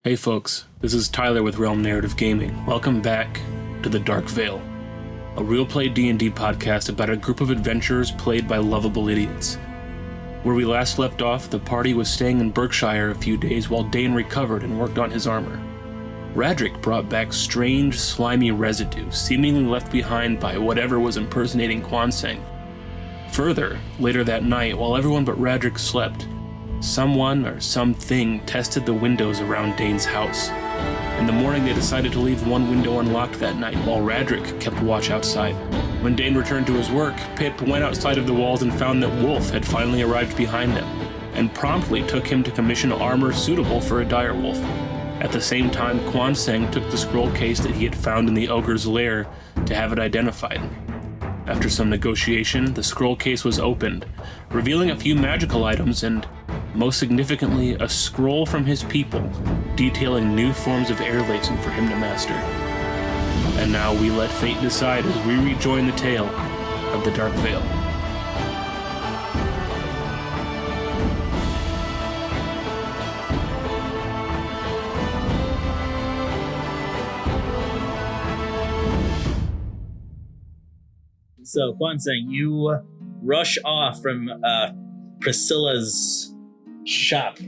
Hey folks, this is Tyler with Realm Narrative Gaming. Welcome back to The Dark Veil, a real play D&D podcast about a group of adventurers played by lovable idiots. Where we last left off, the party was staying in Berkshire a few days while Dane recovered and worked on his armor. Radric brought back strange, slimy residue, seemingly left behind by whatever was impersonating Kwanseng. Further, later that night, while everyone but Radric slept, someone or something tested the windows around Dane's house. In the morning, they decided to leave one window unlocked that night, while Radric kept watch outside. When Dane returned to his work, Pip went outside of the walls and found that Wolf had finally arrived behind them, and promptly took him to commission armor suitable for a direwolf. At the same time, Kwanseng took the scroll case that he had found in the ogre's lair to have it identified. After some negotiation, the scroll case was opened, revealing a few magical items and, most significantly, a scroll from his people, detailing new forms of air lacing for him to master. And now we let fate decide as we rejoin the tale of the Dark Veil. So, Kwanseng, you rush off from Priscilla's shop,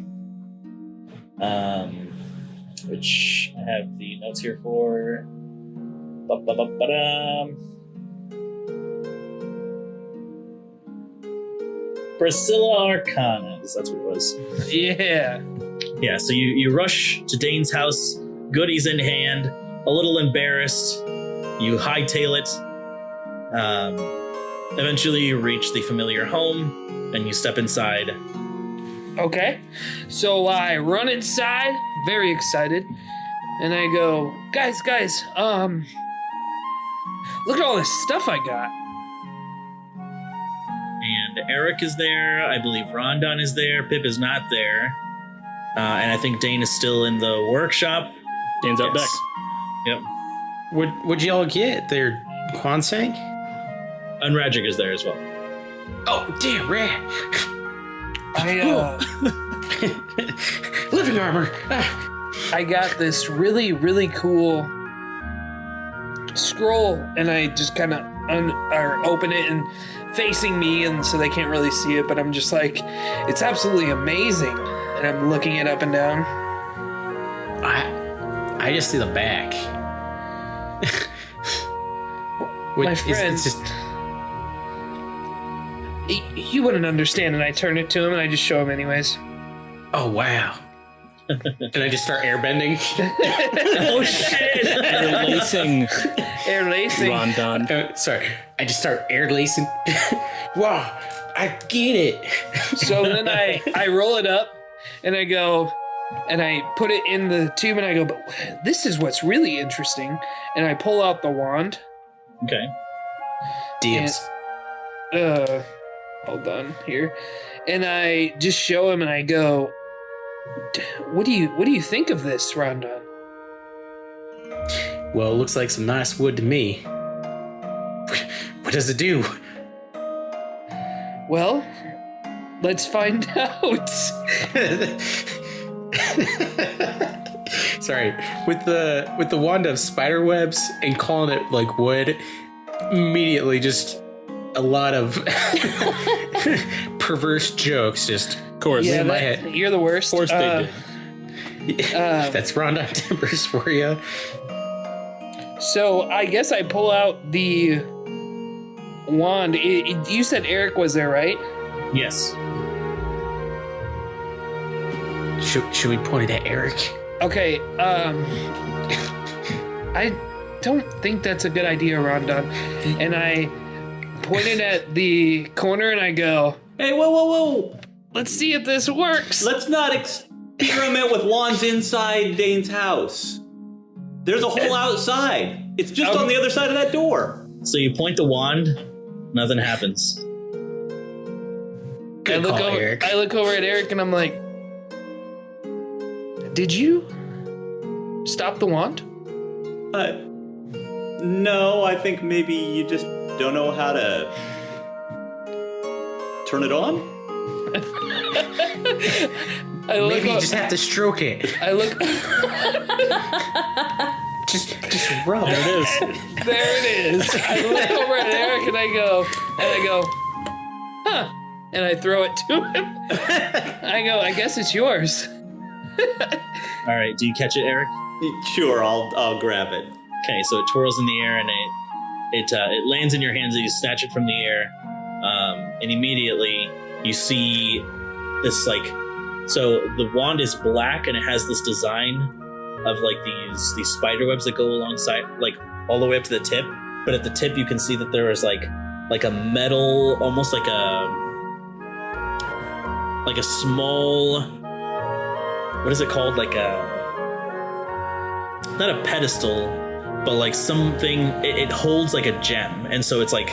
which I have the notes here for. Priscilla Arcanas, that's what it was. Yeah. Yeah, so you rush to Dane's house, goodies in hand, a little embarrassed. You hightail it. Eventually you reach the familiar home and you step inside. Okay. So I run inside, very excited, and I go, guys, look at all this stuff I got. And Eric is there. I believe Rondon is there. Pip is not there. And I think Dane is still in the workshop. Dane's up back. Yep. What'd y'all get there, Kwanseng? And Radric is there as well. Oh, damn, Rad. Living armor. I got this really, really cool scroll, and I just kind of open it and facing me, and so they can't really see it, but I'm just like, it's absolutely amazing. And I'm looking it up and down. I just see the back. My friend, it's just... you wouldn't understand, and I turn it to him, and I just show him anyways. Oh, wow. Can I just start airbending? Oh, shit! Air lacing. Rondon. Sorry. I just start air lacing. Wow, I get it. So then I roll it up, and I go, and I put it in the tube, and I go, but this is what's really interesting. And I pull out the wand. Okay. Dibs. Hold on here. And I just show him, and I go, what do you think of this, Rondon? Well, it looks like some nice wood to me. What does it do? Well, let's find out. Sorry, with the wand of spider webs and calling it like wood, immediately just a lot of perverse jokes just Of course. Yeah, in my head. you're the worst. Of course they did. That's Rondon Timbers for you. So I guess I pull out the wand. You said Eric was there, right? Yes. Should we point it at Eric? Okay, I don't think that's a good idea, Rondon. And I pointed at the corner and I go, Hey, whoa. let's see if this works. Let's not experiment with wands inside Dane's house. There's a hole outside. It's just on the other side of that door. So you point the wand, nothing happens. Good call, Eric. I look over at Eric and I'm like, did you stop the wand? No, I think maybe you just don't know how to turn it on. I look Maybe you up- just have to stroke it. I look. Just rub There it. it is. There it is. I look over at Eric and I go, huh? And I throw it to him. I go, I guess it's yours. All right, do you catch it, Eric? Sure, I'll grab it. Okay, so it twirls in the air and it lands in your hands and you snatch it from the air, and immediately you see this so the wand is black and it has this design of like these spider webs that go alongside, like all the way up to the tip. But at the tip, you can see that there is like a metal, almost like a small, what is it called? Like not a pedestal, but like something. It holds like a gem, and so it's like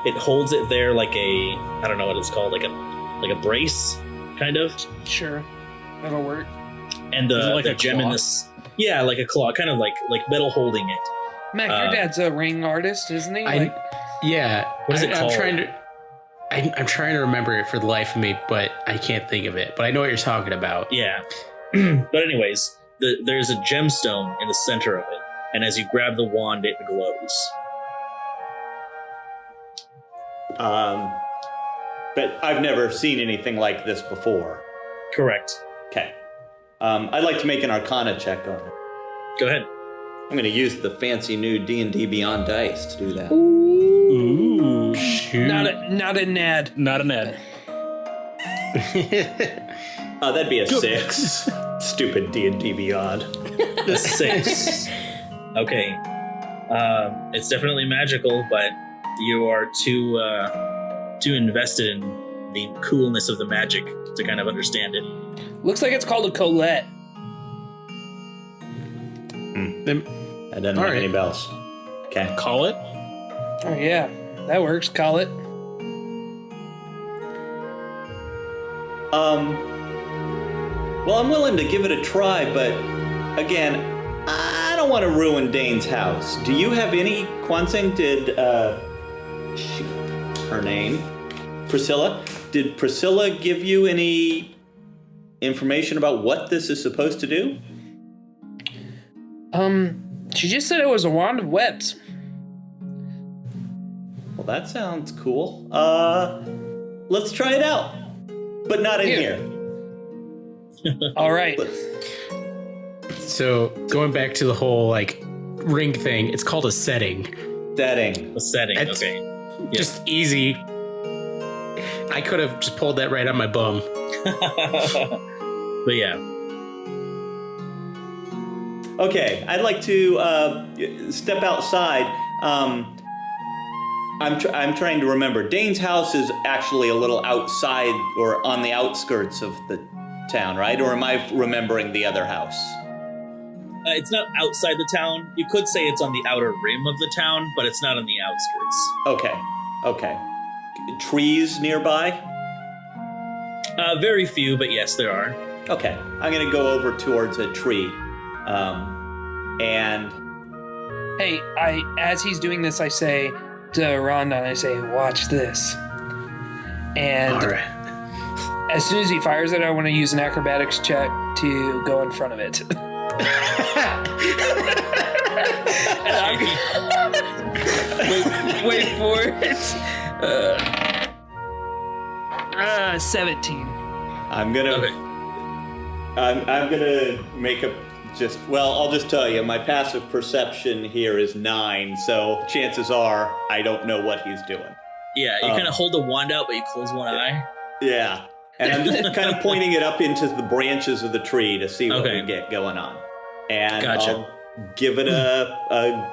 it holds it there like a, I don't know what it's called, like a brace, kind of. Sure, that'll work. And Is it like the a gem in claw? this, yeah, like a claw, kind of like metal holding it. Mac, your dad's a ring artist, isn't he? Yeah. What is it called? I'm trying to remember it for the life of me, but I can't think of it. But I know what you're talking about. Yeah. But anyways, there's a gemstone in the center of it, and as you grab the wand, it glows. But I've never seen anything like this before. Correct. Okay. I'd like to make an Arcana check on it. Go ahead. I'm going to use the fancy new D&D Beyond dice to do that. Ooh. not a nad. Not an ad. Oh, that'd be a 6. Stupid D&D Beyond. A 6. Okay. It's definitely magical, but you are too invested in the coolness of the magic to kind of understand it. Looks like it's called a Colette. That doesn't All ring right. any bells. Okay. Call it. Oh yeah, that works. Call it. Well, I'm willing to give it a try, but again, I don't want to ruin Dane's house. Do you have any Kwanzing? Her name? Priscilla? Did Priscilla give you any information about what this is supposed to do? She just said it was a wand of webs. Well, that sounds cool. Let's try it out. But not in Here. here. All right. So going back to the whole like ring thing, it's called a setting. Setting. A setting. That's- Okay. Yeah. Just easy. I could have just pulled that right on my bum. But yeah. Okay, I'd like to step outside. I'm trying to remember. Dane's house is actually a little outside or on the outskirts of the town, right? Or am I remembering the other house? It's not outside the town. You could say it's on the outer rim of the town, but it's not on the outskirts. Okay. Trees nearby? Very few, but yes, there are. Okay, I'm gonna go over towards a tree. And Hey, as he's doing this, I say to Rhonda, I say, "Watch this." And All right. as soon as he fires it, I want to use an acrobatics check to go in front of it. And I'm wait for it. 17. I'm gonna Okay. I'm gonna make I'll just tell you, my passive perception here is 9, so chances are I don't know what he's doing. Yeah, you kind of hold the wand out, but you close one eye. Yeah. And I'm just kind of pointing it up into the branches of the tree to see what Okay. we get going on. And Gotcha. I'll give it a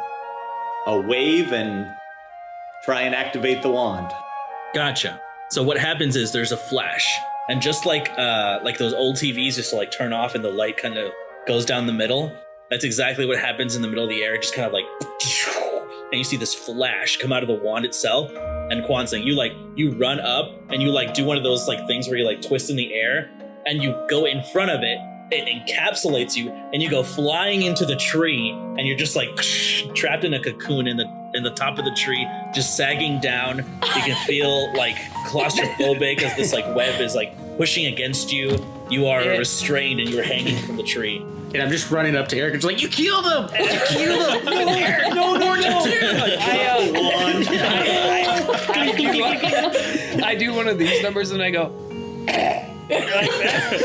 wave and try and activate the wand. Gotcha. So what happens is there's a flash, and just like those old TVs just like turn off and the light kind of goes down the middle. That's exactly what happens in the middle of the air. It just kind of like, and you see this flash come out of the wand itself. And Kwanzaa, you run up and you like do one of those like things where you like twist in the air and you go in front of it. It encapsulates you and you go flying into the tree and you're just like trapped in a cocoon in the top of the tree, just sagging down. You can feel like claustrophobic as this like web is like pushing against you. You are restrained and you're hanging from the tree. And I'm just running up to Eric and just like, you killed him! You killed him! Eric, no. I do one of these numbers and I go like that.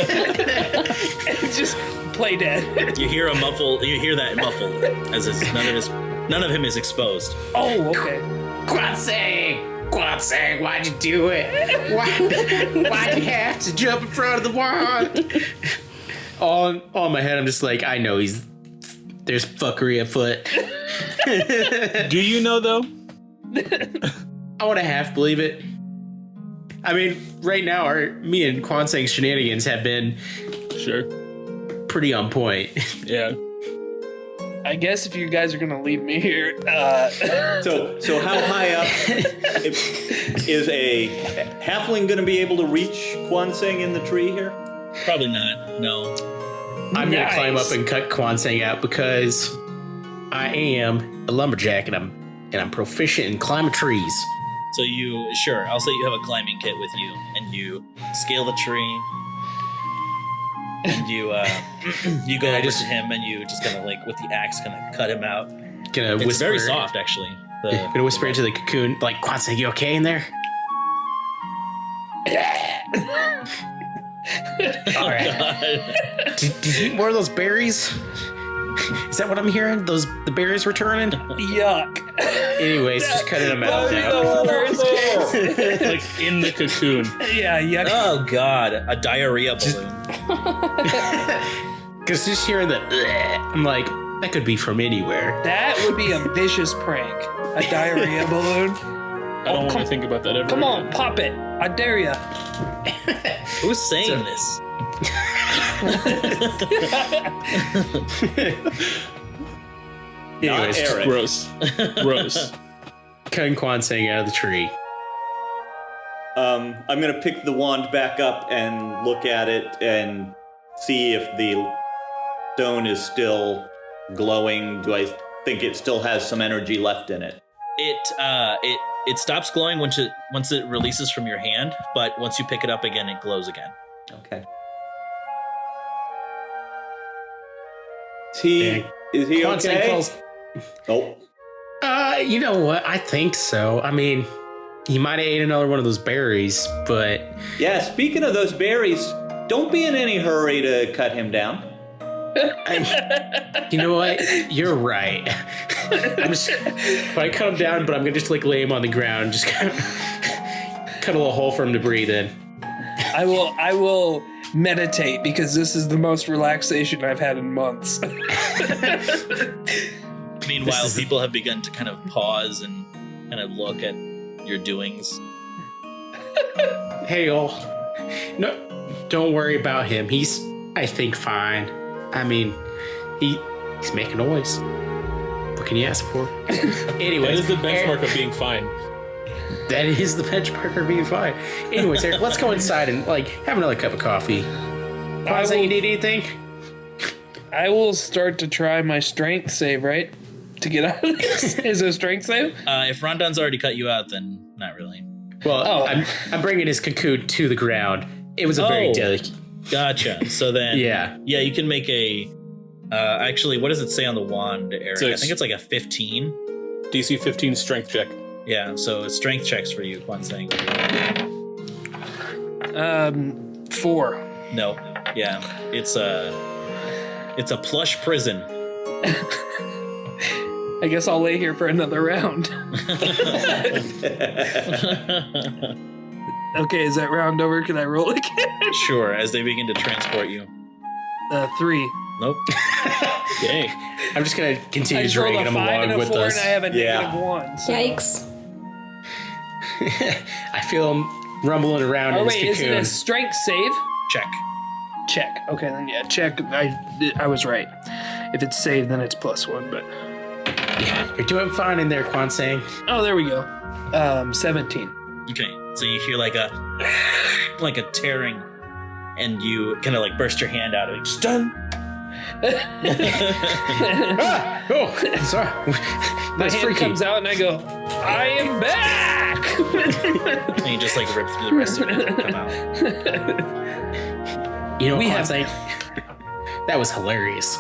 Just play dead. You hear that muffled as none of him is exposed. Oh, okay. Quatsang, why'd you do it? Why'd you have to jump in front of the wand? All in my head, I'm just like, I know there's fuckery afoot. Do you know, though? I want to half believe it. I mean, right now, me and Quatsang's shenanigans have been pretty on point. Yeah. I guess if you guys are gonna leave me here, So how high up is a halfling going to be able to reach Quansang in the tree here? Probably not. No. I'm gonna climb up and cut Quansang out because I am a lumberjack and I'm proficient in climbing trees. So I'll say you have a climbing kit with you, and you scale the tree, and you go over to him, and you just kind of like with the axe kind of cut him out. It's It's very soft, actually. Gonna whisper into the cocoon, like, Quansang, you okay in there? All right. Did you eat more of those berries? Is that what I'm hearing? The berries returning? yuck. Anyways, just cutting them out now. Like in the cocoon. Yeah, yuck. Oh God, a diarrhea balloon. Because just hearing the, I'm like, that could be from anywhere. That would be a vicious prank. A diarrhea balloon. I don't want to think about that ever. Come on, pop it. I dare ya. Who's saying this? Anyways, Eric. Gross. cutting Quansang out of the tree. I'm going to pick the wand back up and look at it and see if the stone is still glowing. Do I think it still has some energy left in it? It stops glowing once it releases from your hand, but once you pick it up again, it glows again. Okay. Is he Quansang okay? falls. Oh. You know what? I think so. I mean, he might have ate another one of those berries, but Yeah, speaking of those berries, don't be in any hurry to cut him down. you know what? You're right. But I cut him down, but I'm gonna just like lay him on the ground, just kind of cut a little hole for him to breathe in. I will meditate because this is the most relaxation I've had in months. Meanwhile, people have begun to kind of pause and kind of look at your doings. Hey, all. No, don't worry about him. He's, I think, fine. I mean, he's making noise. What can you ask for? Anyway, That is the benchmark of being fine. That is the benchmark of being fine. Anyways, Eric, let's go inside and like have another cup of coffee. Quansang, you need anything? I will start to try my strength save, right? To get out of this. Is it a strength save? If Rondon's already cut you out, then not really. Well, I'm bringing his cocoon to the ground. It was a very delicate. Gotcha. So then, Yeah. you can make a. Actually, what does it say on the wand, Eric? I Six. think it's like a 15. DC 15 strength check. Yeah. So it's strength checks for you, Quansang. 4. No. Yeah. It's a plush prison. I guess I'll lay here for another round. Okay, is that round over? Can I roll again? Sure. As they begin to transport you. 3. Nope. Dang. I'm just gonna I continue just rolled dragging a him 5 and along a with 4 us. and I have a Yeah. -1. So. Yikes. I feel him rumbling around Oh in wait, his is it cocoon. a strength save? Check. Check. Okay, then yeah, check. I was right. If it's saved, then it's +1. But You're doing fine in there, Quansang. oh, there we go. 17. Okay. So you hear like a tearing, and you kind of like burst your hand out of it. Stun. Ah! Oh, sorry. My That's hand freaky. comes out and I go, I am back. And you just like rip through the rest of it and come out. You know, We have- Quantai, that was hilarious.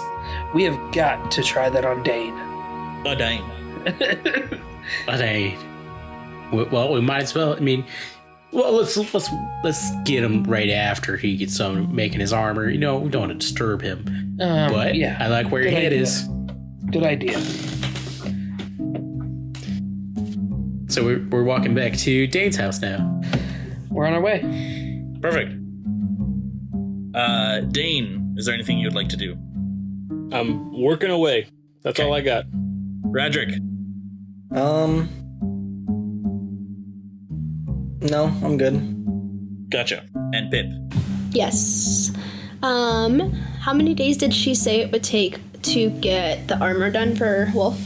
We have got to try that on Dane. Oh, dang. But we might as well. I mean, well, let's get him right after he gets done making his armor. You know, we don't want to disturb him. But yeah, I like where your Good head idea. is. Good idea. So we're walking back to Dane's house now. We're on our way. Perfect. Dane, is there anything you'd like to do? I'm working away. That's all I got. Radric. No, I'm good. Gotcha. And Pip. Yes. How many days did she say it would take to get the armor done for Wolf?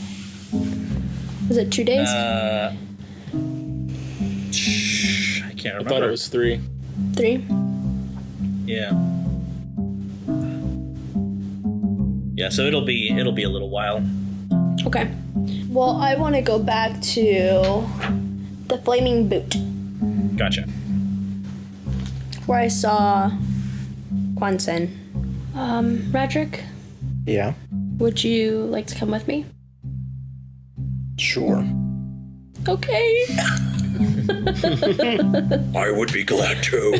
Was it 2 days? I can't I remember. thought it was 3. 3? Yeah. Yeah, so it'll be a little while. Okay. Well, I want to go back to the Flaming Boot, Gotcha. where I saw Quansen. Radric, Yeah. would you like to come with me? Sure. Okay. I would be glad to.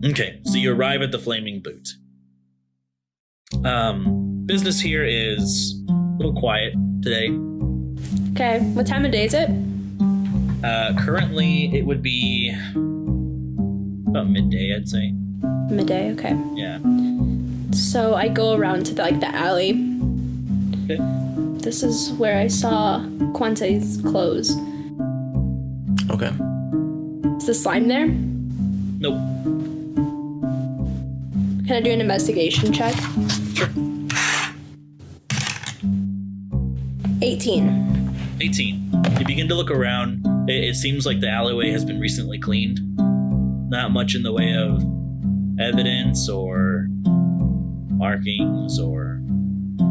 Okay, so you arrive at the Flaming Boot. Business here is a little quiet today. Okay. What time of day is it? Currently, it would be about midday, I'd say. Midday. Okay. Yeah. So I go around to the alley. Okay. This is where I saw Quanse's clothes. Okay. Is the slime there? Nope. Can I do an investigation check? Sure. 18. 18. You begin to look around. It seems like the alleyway has been recently cleaned. Not much in the way of evidence or markings, or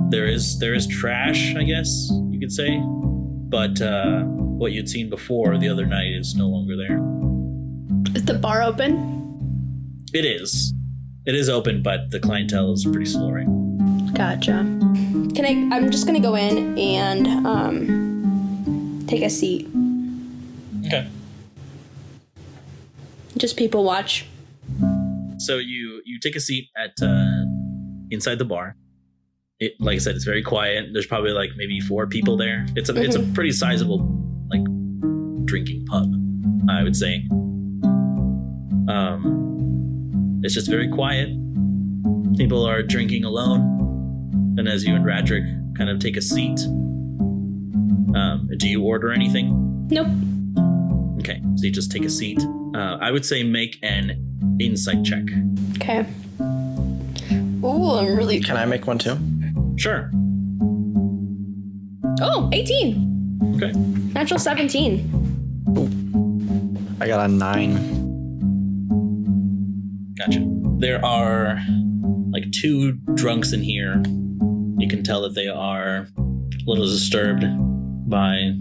there is trash, I guess you could say. But what you'd seen before the other night is no longer there. Is the bar open? It is. It is open, but the clientele is pretty slow right now. Gotcha. I'm just gonna go in and take a seat. Okay. Just people watch. So you take a seat at inside the bar. It, like I said, it's very quiet. There's probably like maybe 4 people there. It's a pretty sizable like drinking pub, I would say. It's just very quiet. People are drinking alone, and as you and Radric kind of take a seat, do you order anything? Nope. Okay, so you just take a seat. I would say make an insight check. Okay. Ooh, I'm really. Can I make one too? Sure. Oh, 18. Okay. Natural 17. I got a 9. Gotcha. There are like 2 drunks in here. You can tell that they are a little disturbed by,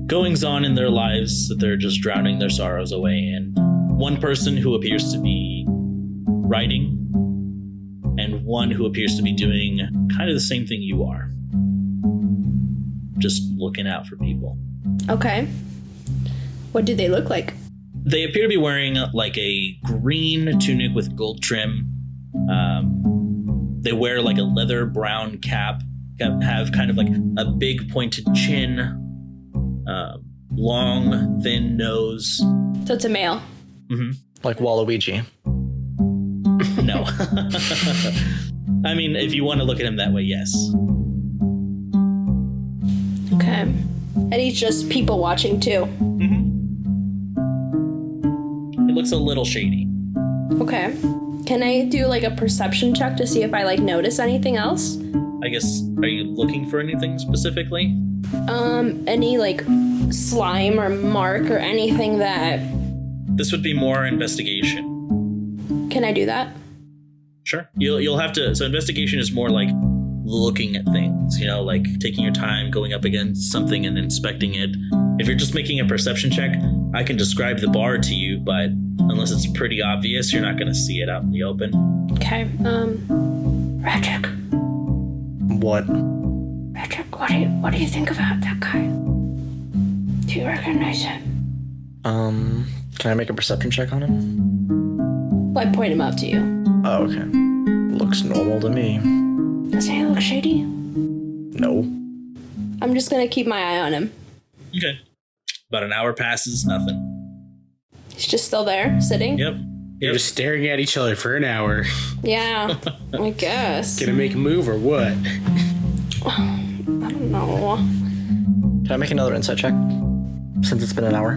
goings on in their lives, that they're just drowning their sorrows away. And one person who appears to be writing, and one who appears to be doing kind of the same thing you are. Just looking out for people. Okay. What do they look like? They appear to be wearing like a green tunic with gold trim. They wear like a leather brown cap, have kind of like a big pointed chin, long, thin nose. So it's a male. Like Waluigi. No. I mean, if you want to look at him that way, yes. Okay. And he's just people watching too. It looks a little shady. Okay. Can I do like a perception check to see if I like notice anything else? I guess, are you looking for anything specifically? Any like slime or mark or anything that. This would be more investigation. Can I do that? Sure. You'll have to. So investigation is more like looking at things, you know, like taking your time, going up against something and inspecting it. If you're just making a perception check, I can describe the bar to you, but unless it's pretty obvious, you're not going to see it out in the open. Okay. Radric. What? Radric, what do you think about that guy? Do you recognize him? Can I make a perception check on him? I point him out to you. Oh, okay. Looks normal to me. Doesn't he look shady? No. I'm just gonna keep my eye on him. Okay. About an hour passes, nothing. He's just still there, sitting? Yep. You're just staring at each other for an hour. Yeah, I guess. Gonna make a move or what? I don't know. Can I make another insight check? Since it's been an hour?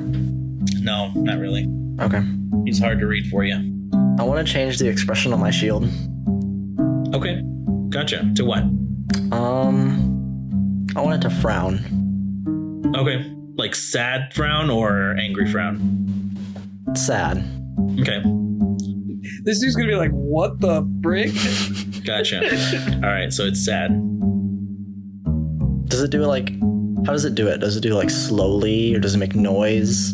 No, not really. Okay. He's hard to read for you. I want to change the expression on my shield. Okay. Gotcha. To what? I want it to frown. Okay. Like sad frown or angry frown? Sad. Okay. This dude's gonna be like, what the frick? Gotcha. All right. So it's sad. Does it do it like... How does it do it? Does it do it like slowly or does it make noise?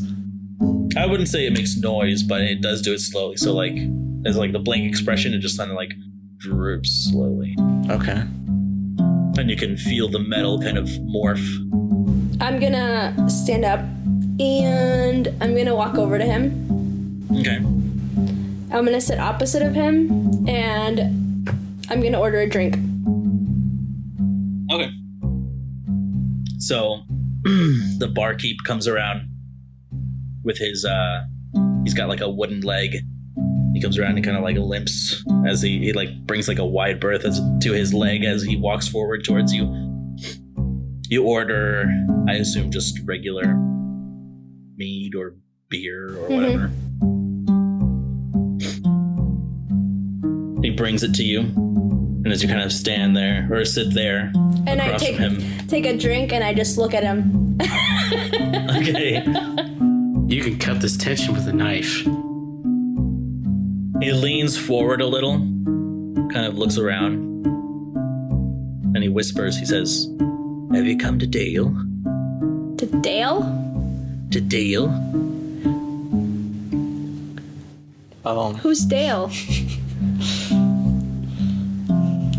I wouldn't say it makes noise, but it does do it slowly. So like, as like the blank expression, it just kind of like droops slowly. Okay. And you can feel the metal kind of morph. I'm gonna stand up and I'm gonna walk over to him. Okay. I'm gonna sit opposite of him and I'm gonna order a drink. Okay. So the barkeep comes around with his he's got like a wooden leg. He comes around and kind of like limps as he like brings like a wide berth to his leg as he walks forward towards you. You order, I assume, just regular mead or beer or whatever. He brings it to you, and as you kind of stand there or sit there And I across take from him. take a drink and I just look at him. Okay. You can cut this tension with a knife. He leans forward a little, kind of looks around, and he whispers, he says, "Have you come to Dale? To Dale? To Dale?" Who's Dale?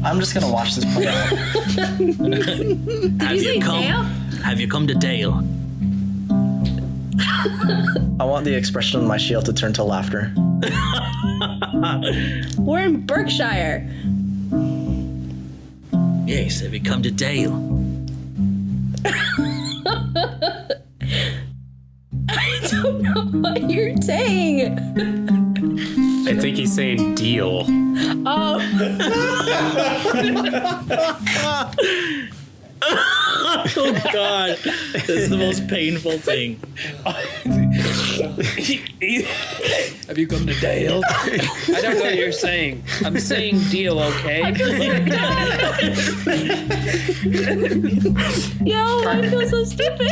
I'm just gonna watch this play out. Have you say Dale? Have you come to Dale? I want the expression on my shield to turn to laughter. We're in Berkshire. Yes, have you come to Dale? I don't know what you're saying. I think he's saying deal. Oh, Oh God, this is the most painful thing. Have you come to Dale? I don't know what you're saying. I'm saying deal, okay? yo, I feel so stupid.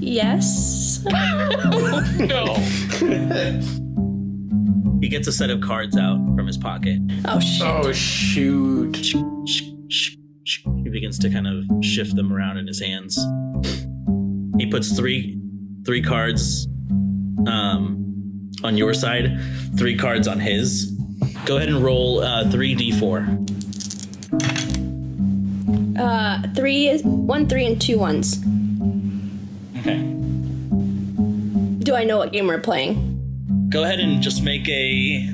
Yes. No. He gets a set of cards out from his pocket. Oh shit. Oh, shoot. He begins to kind of shift them around in his hands. He puts three cards on your side, 3 cards on his. Go ahead and roll 3d4. 1 3 and 2 1s. Okay. Do I know what game we're playing? Go ahead and just make a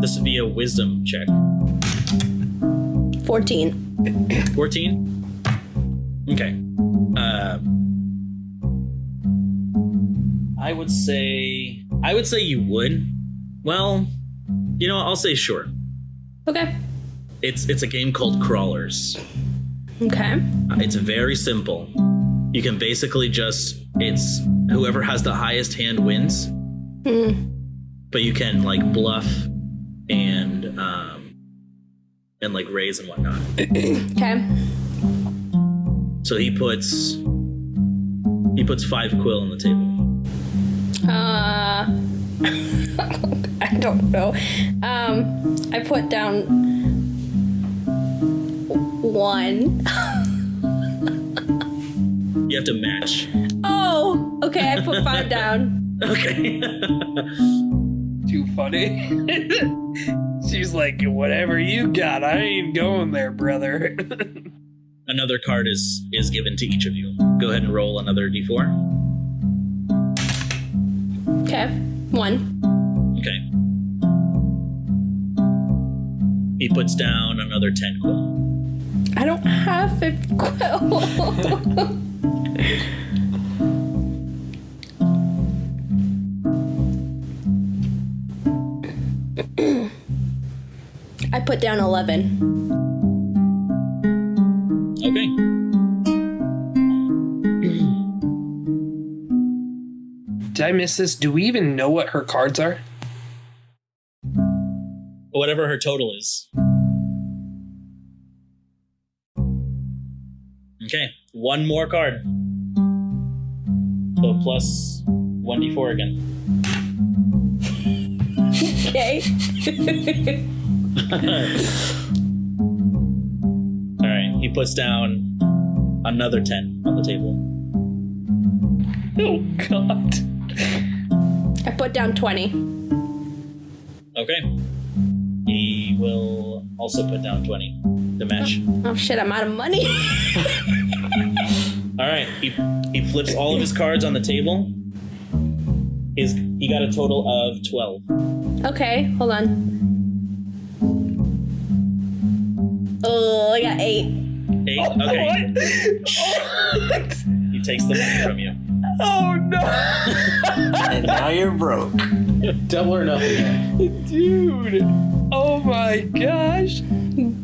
this would be a wisdom check. 14. 14? Okay. I would say you would. Well, you know what? I'll say sure. Okay. It's a game called Crawlers. Okay. It's very simple. You can basically it's whoever has the highest hand wins. But you can like bluff and like raise and whatnot. Okay. So he puts He puts 5 quill on the table. I don't know. I put down 1. You have to match. Oh, okay. I put 5 down. Okay. Too funny. She's like, whatever you got, I ain't going there, brother. Another card is given to each of you. Go ahead and roll another d4. Okay. 1. Okay. He puts down another 10 quill. I don't have 50 quill. I put down 11. Okay. Did I miss this? Do we even know what her cards are? Whatever her total is. Okay. 1 more card. So plus 1d4 again. Okay. Alright, he puts down another 10 on the table. Oh, God. I put down 20. Okay. He will also put down 20 to match. Oh shit, I'm out of money. Alright, he flips all of his cards on the table. He got a total of 12. Okay, hold on. Oh, I got 8. 8? Okay. He takes the money from you. Oh, no. And now you're broke. Double or nothing. Dude. Oh, my gosh.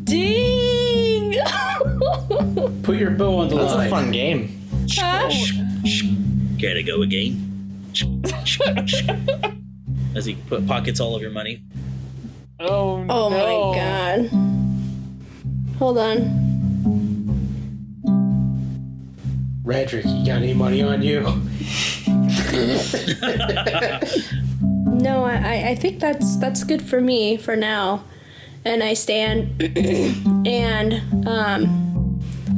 Ding! Put your bow on the That's line. a fun game. Huh? Care to go again? As he pockets all of your money. Oh, no. Oh my god. Hold on. Radric, you got any money on you? No, I think that's good for me for now. And I stand and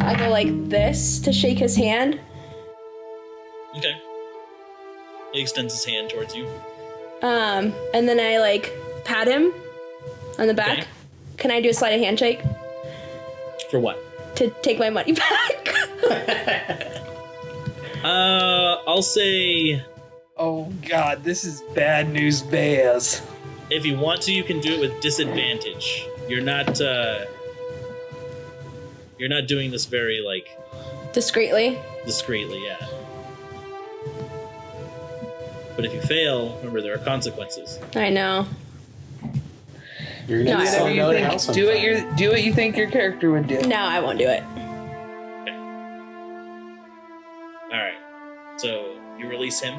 I go like this to shake his hand. Okay. He extends his hand towards you. And then I like pat him on the back. Okay. Can I do a sleight of handshake For what? to take my money back? I'll say Oh, God. This is bad news bears. if you want to, you can do it with disadvantage. You're not doing this very, like, Discreetly. discreetly, yeah. But if you fail, remember there are consequences. I know. You're No, gonna I set won't. another house on Do what fire. you think your character would do. No, I won't do it. Alright. So you release him.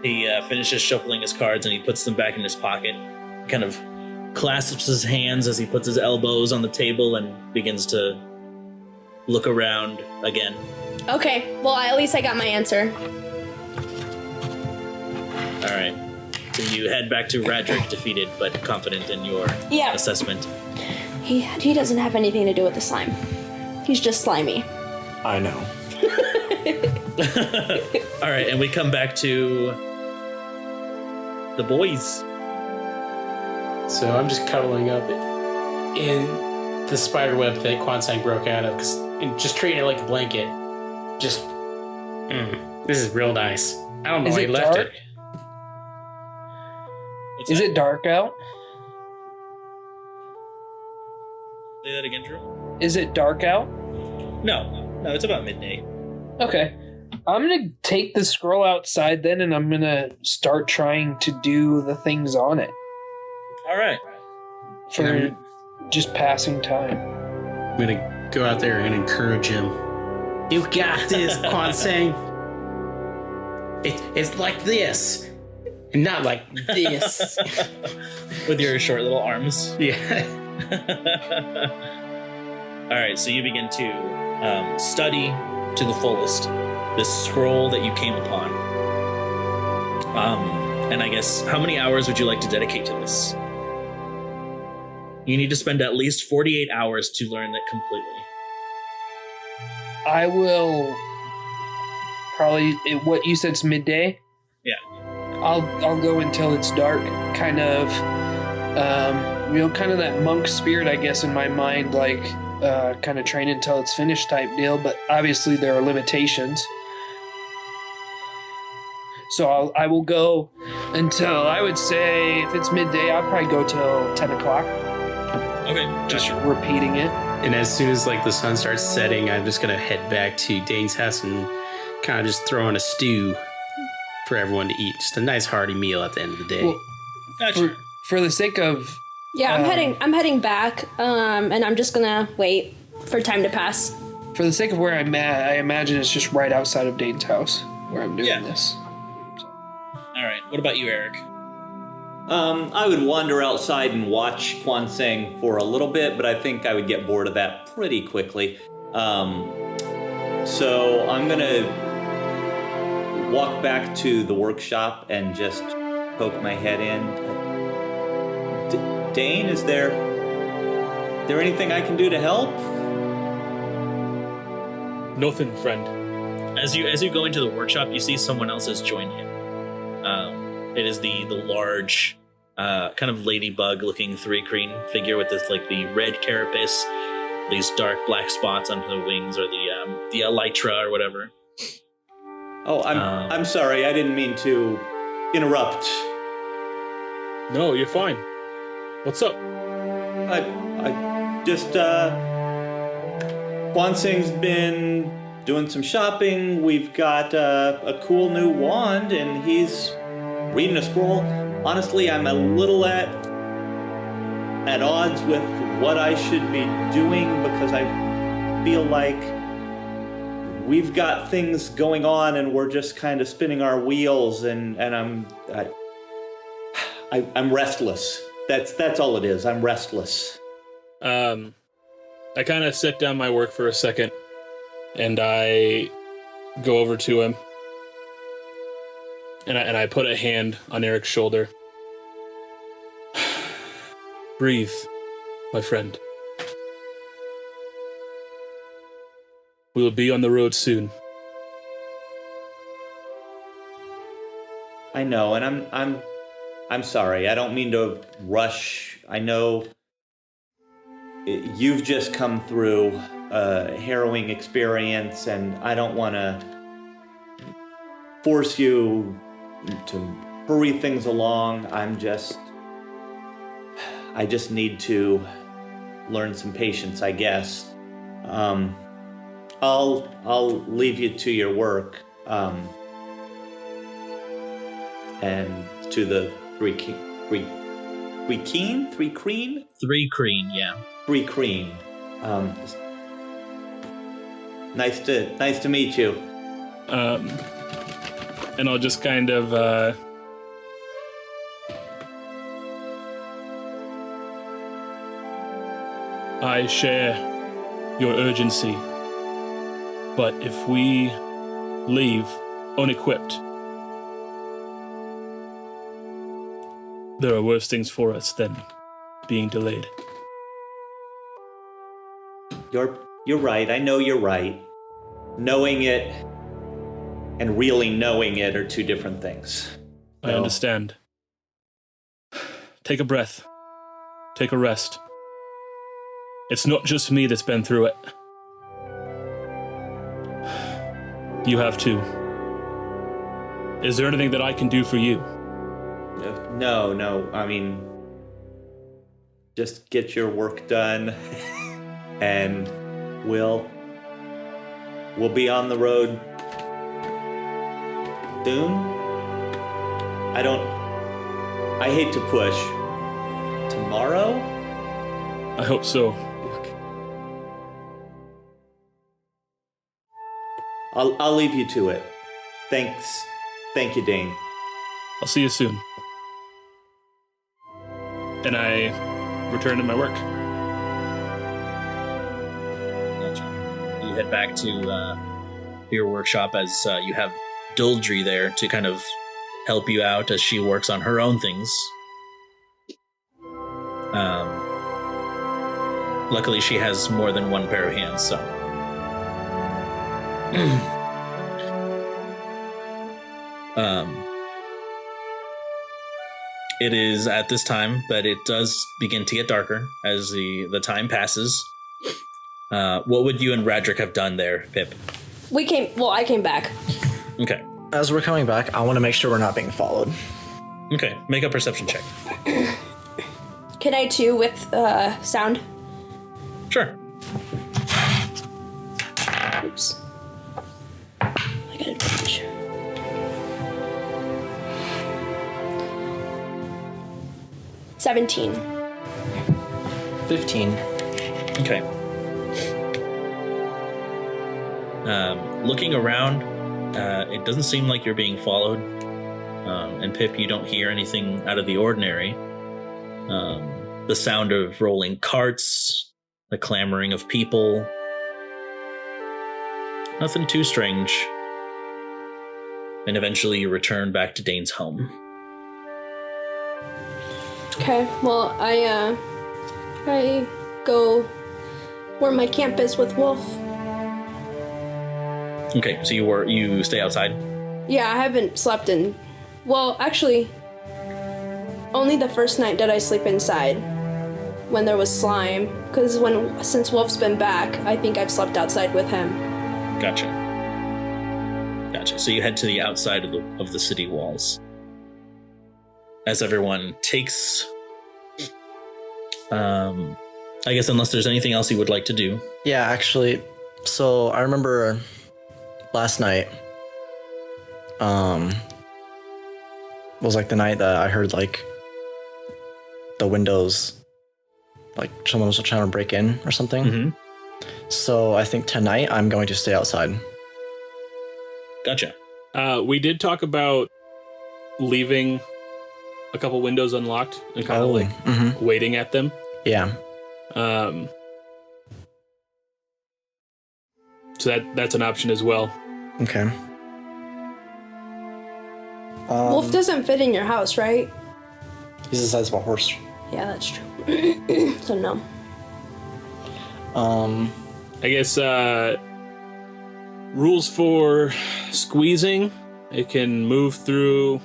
He finishes shuffling his cards and he puts them back in his pocket. Kind of clasps his hands as he puts his elbows on the table and begins to look around again. Okay, well, at least I got my answer. Alright. So you head back to Radric, defeated but confident in your Yeah. assessment. He doesn't have anything to do with the slime. He's just slimy. I know. Alright, and we come back to the boys. So I'm just cuddling up in the spider web that Kwansang broke out of, and just treating it like a blanket. Just, this is real nice. I don't know Is why he it left dark? it. What's Is that? it dark out? Say that again, Drew? Is it dark out? No, it's about midday. Okay. I'm gonna take the scroll outside then, and I'm gonna start trying to do the things on it Alright. for just passing time. I'm gonna go out there and encourage him. You got this, Kwansang. It's like this, and not like this. With your short little arms. Yeah. Alright, so you begin to study to the fullest this scroll that you came upon. And I guess, how many hours would you like to dedicate to this? You need to spend at least 48 hours to learn that completely. I will probably, what you said is midday? Yeah. I'll go until it's dark, kind of, kind of that monk spirit, I guess, in my mind, like, kind of train until it's finished type deal, but obviously there are limitations. So I will go until, I would say, if it's midday, I'll probably go till 10 o'clock. Okay. Just repeating it. And as soon as like the sun starts setting, I'm just gonna head back to Dane's house and kind of just throw in a stew for everyone to eat. Just a nice hearty meal at the end of the day. Well, Gotcha. for the sake of Yeah, I'm heading back, and I'm just gonna wait for time to pass. for the sake of where I'm at, I imagine it's just right outside of Dane's house where I'm doing this. All right. What about you, Eric? I would wander outside and watch Quan Seng for a little bit, but I think I would get bored of that pretty quickly. So I'm gonna walk back to the workshop and just poke my head in. Dane, is there anything I can do to help? Nothing, friend. As you go into the workshop, you see someone else has joined him. It is the large, kind of ladybug-looking 3-creen figure with this like the red carapace, these dark black spots on the wings, or the elytra or whatever. Oh, I'm sorry. I didn't mean to interrupt. No, you're fine. What's up? I just Quan Seng's been doing some shopping. We've got a cool new wand, and he's reading a scroll. Honestly, I'm a little at odds with what I should be doing, because I feel like we've got things going on and we're just kind of spinning our wheels, and I'm restless. That's all it is. I'm restless. I kind of set down my work for a second, and I go over to him, and I put a hand on Eric's shoulder. Breathe, my friend. We will be on the road soon. I know, and I'm sorry. I don't mean to rush. I know you've just come through a harrowing experience, and I don't want to force you to hurry things along. I just need to learn some patience, I guess. I'll leave you to your work, and to the 3-creen, yeah. 3-creen. Nice to meet you. And I'll just kind of I share your urgency, but if we leave unequipped, there are worse things for us than being delayed. You're right. I know you're right. Knowing it and really knowing it are two different things. I understand. Take a breath. Take a rest. It's not just me that's been through it. You have too. Is there anything that I can do for you? No. I mean, just get your work done, and we'll be on the road soon. I hate to push. Tomorrow? I hope so. I'll leave you to it. Thanks. Thank you, Dane. I'll see you soon. And I return to my work. Gotcha. You head back to workshop as you have Duldry there to kind of help you out as she works on her own things. Luckily, she has more than one pair of hands, so. It is at this time that it does begin to get darker as the time passes. What would you and Radric have done there, Pip? I came back. Okay. As we're coming back, I want to make sure we're not being followed. Okay, make a perception check. Can I too with sound? Sure. Oops. I got advantage. $17. 15. Okay. Looking around, it doesn't seem like you're being followed. And Pip, you don't hear anything out of the ordinary. The sound of rolling carts, the clamoring of people. Nothing too strange. And eventually you return back to Dane's home. Okay, well, I go where my camp is with Wolf. Okay, so you stay outside? Yeah, I haven't slept in. Well, actually, only the first night did I sleep inside when there was slime. Because since Wolf's been back, I think I've slept outside with him. Gotcha. So you head to the outside of the city walls. As everyone takes, I guess unless there's anything else you would like to do. Yeah, actually, so I remember last night, was like the night that I heard like the windows, like someone was trying to break in or something. Mm-hmm. So I think tonight I'm going to stay outside. Gotcha. We did talk about leaving a couple windows unlocked and kind of like waiting at them. Yeah. So that's an option as well. Okay. Wolf doesn't fit in your house, right? He's the size of a horse. Yeah, that's true. So no. I guess rules for squeezing. It can move through.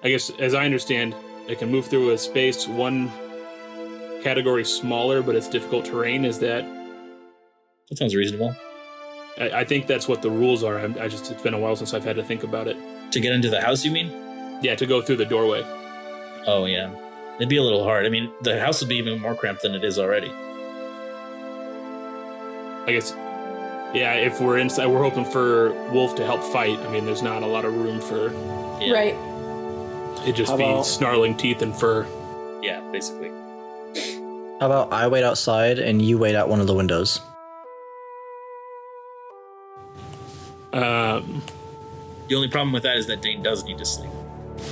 I guess, as I understand, it can move through a space one category smaller, but it's difficult terrain. Is that? That sounds reasonable. I think that's what the rules are. It's been a while since I've had to think about it. To get into the house, you mean? Yeah, to go through the doorway. Oh, yeah. It'd be a little hard. I mean, the house would be even more cramped than it is already. I guess, yeah, if we're inside, we're hoping for Wolf to help fight. I mean, there's not a lot of room for... Yeah. Right. It'd just How be about- snarling teeth and fur. Yeah, basically. How about I wait outside and you wait at one of the windows? The only problem with that is that Dane does need to sleep.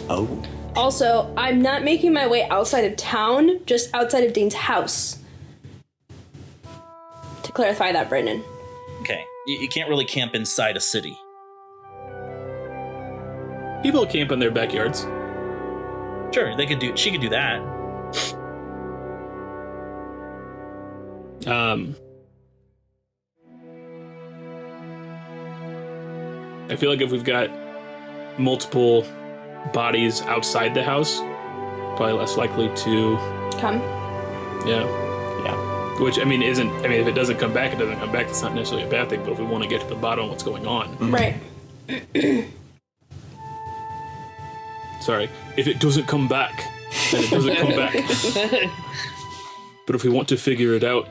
Oh. Also, I'm not making my way outside of town, just outside of Dane's house. To clarify that, Brendan. Okay. You can't really camp inside a city. People camp in their backyards. Sure, she could do that. I feel like if we've got multiple bodies outside the house, probably less likely to... Come. Yeah. Which, I mean, if it doesn't come back, it doesn't come back. It's not necessarily a bad thing, but if we want to get to the bottom of what's going on. Right. Sorry. If it doesn't come back, then it doesn't come back. But if we want to figure it out...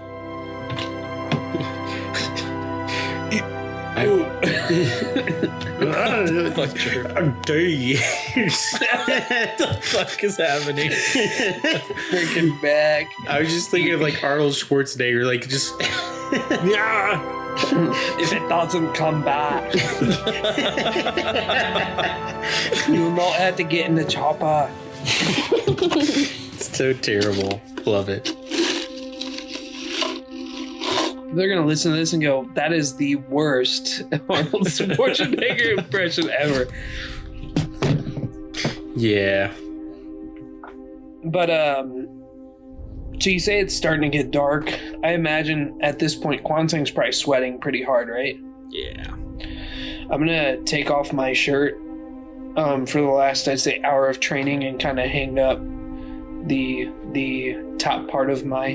How dare you? What the fuck is happening? Breaking back. I was just thinking of like Arnold Schwarzenegger, like just Yeah! If it doesn't come back, you will not have to get in the chopper. it's so terrible. Love it. They're gonna listen to this and go, "That is the worst Arnold Schwarzenegger impression ever." Yeah. But so you say it's starting to get dark. I imagine at this point, Kwansang's probably sweating pretty hard, right? Yeah. I'm gonna take off my shirt for the last, I'd say, hour of training and kind of hang up the top part of my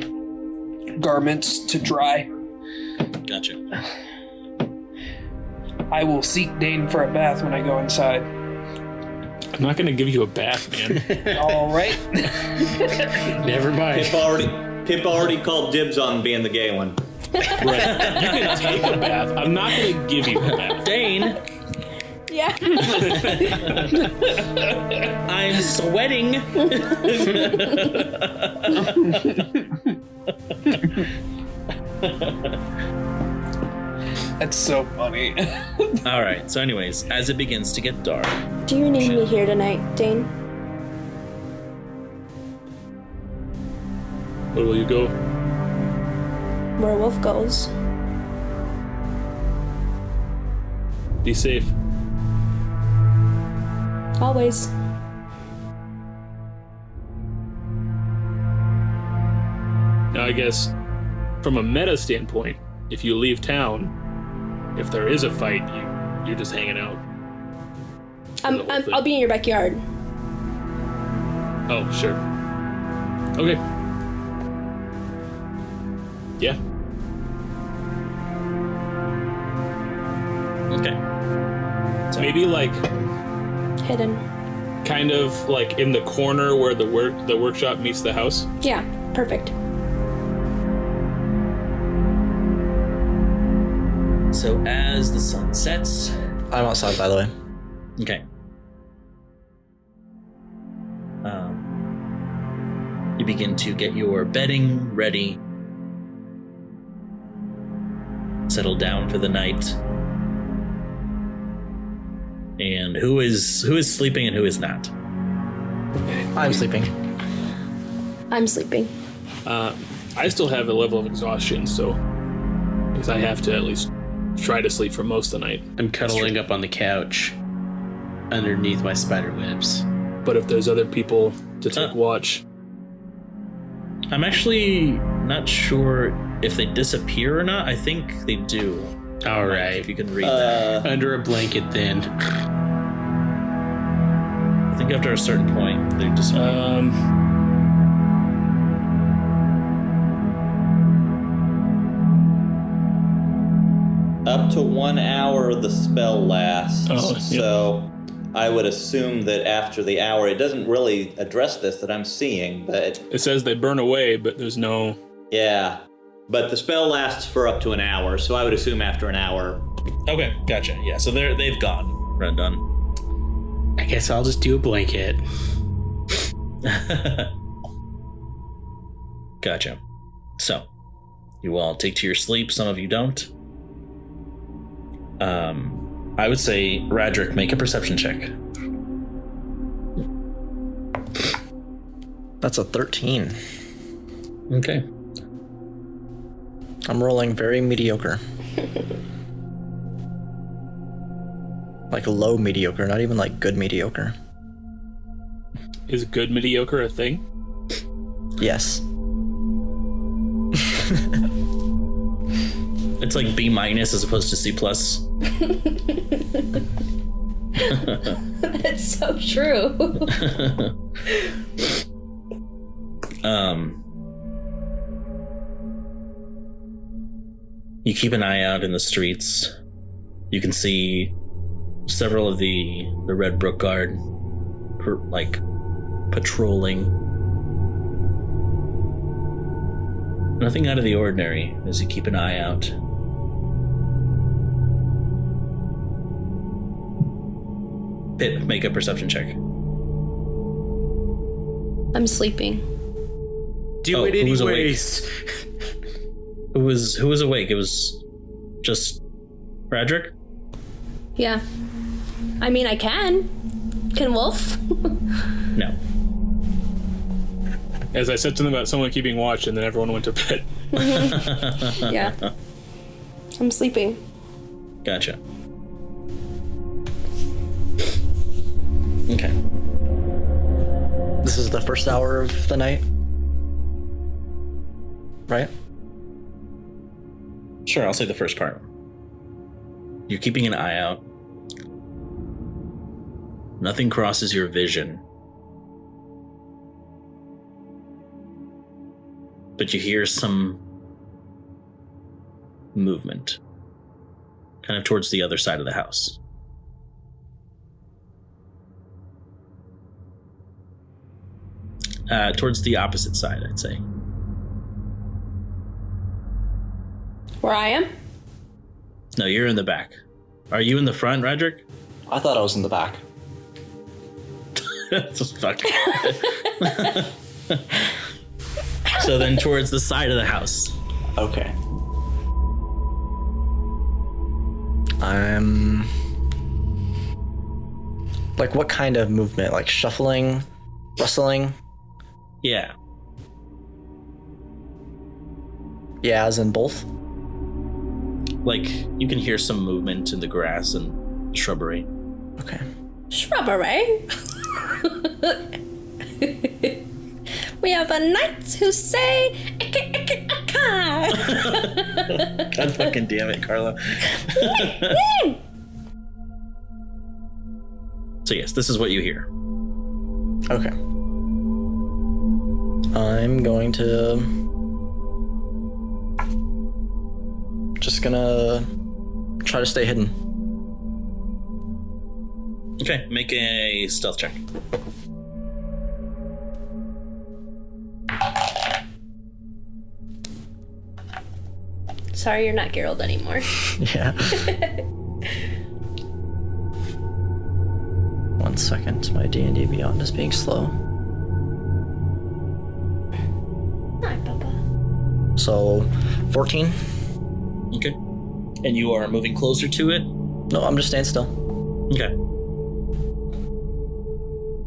garments to dry. Gotcha. I will seek Dane for a bath when I go inside. I'm not going to give you a bath, man. All right. Never mind. Pip already called dibs on being the gay one. Right. You can take a bath. I'm not going to give you a bath. Dane, Yeah. I'm sweating. That's so funny. All right. So, anyways, as it begins to get dark, Do you need me here tonight, Dane? Where will you go? Where Wolf goes. Be safe. Always. Now, I guess, from a meta standpoint, if you leave town, if there is a fight, you're just hanging out. I'll be in your backyard. Oh, sure. Okay. Yeah. okay. Maybe like Hidden. kind of like in the corner where the workshop meets the house. Yeah, perfect. So as the sun sets, I'm outside, by the way. okay. You begin to get your bedding ready, settle down for the night. And who is sleeping and who is not? I'm sleeping. I'm sleeping. I still have a level of exhaustion, so because I have to at least try to sleep for most of the night. I'm cuddling up on the couch underneath my spider webs. But if there's other people to take watch, I'm actually not sure if they disappear or not. I think they do. All right. If you can read that. Under a blanket, then. I think after a certain point, they just. Up to 1 hour the spell lasts. Oh, yeah. So I would assume that after the hour, it doesn't really address this that I'm seeing, but it says they burn away, but there's no. yeah. But the spell lasts for up to an hour, so I would assume after an hour. Okay, gotcha. Yeah, so they've gone. Run done. I guess I'll just do a blanket. Gotcha. So, you all take to your sleep. Some of you don't. I would say, Radric, make a perception check. That's a 13. Okay. I'm rolling very mediocre. Like low mediocre, not even like good mediocre. Is good mediocre a thing? Yes. It's like B- as opposed to C+. That's so true. You keep an eye out in the streets. You can see several of the Red Brook Guard, patrolling. Nothing out of the ordinary as you keep an eye out. Pip, make a perception check. I'm sleeping. Do Oh, it who's anyways. Who was awake? It was just Radric? Yeah. I mean, I can. Can Wolf? No. As I said something about someone keeping watch, and then everyone went to bed. Yeah. I'm sleeping. Gotcha. Okay. This is the first hour of the night, right? Sure, I'll say the first part. You're keeping an eye out. Nothing crosses your vision. But you hear some movement. Kind of towards the other side of the house. Towards the opposite side, I'd say. Where I am? No, you're in the back. Are you in the front, Roderick? I thought I was in the back. Just fuck. So then towards the side of the house. Okay. Like, what kind of movement? Like shuffling? Rustling? Yeah. Yeah, as in both? Like, you can hear some movement in the grass and shrubbery. Okay. Shrubbery. We have a knight who say, God fucking damn it, Carla. So yes, this is what you hear. Okay. I'm going to... just gonna try to stay hidden. Okay, make a stealth check. Sorry, you're not Geralt anymore. Yeah. 1 second, my D&D Beyond is being slow. Hi, Papa. So, 14? Okay. And you are moving closer to it? No, I'm just staying still. Okay.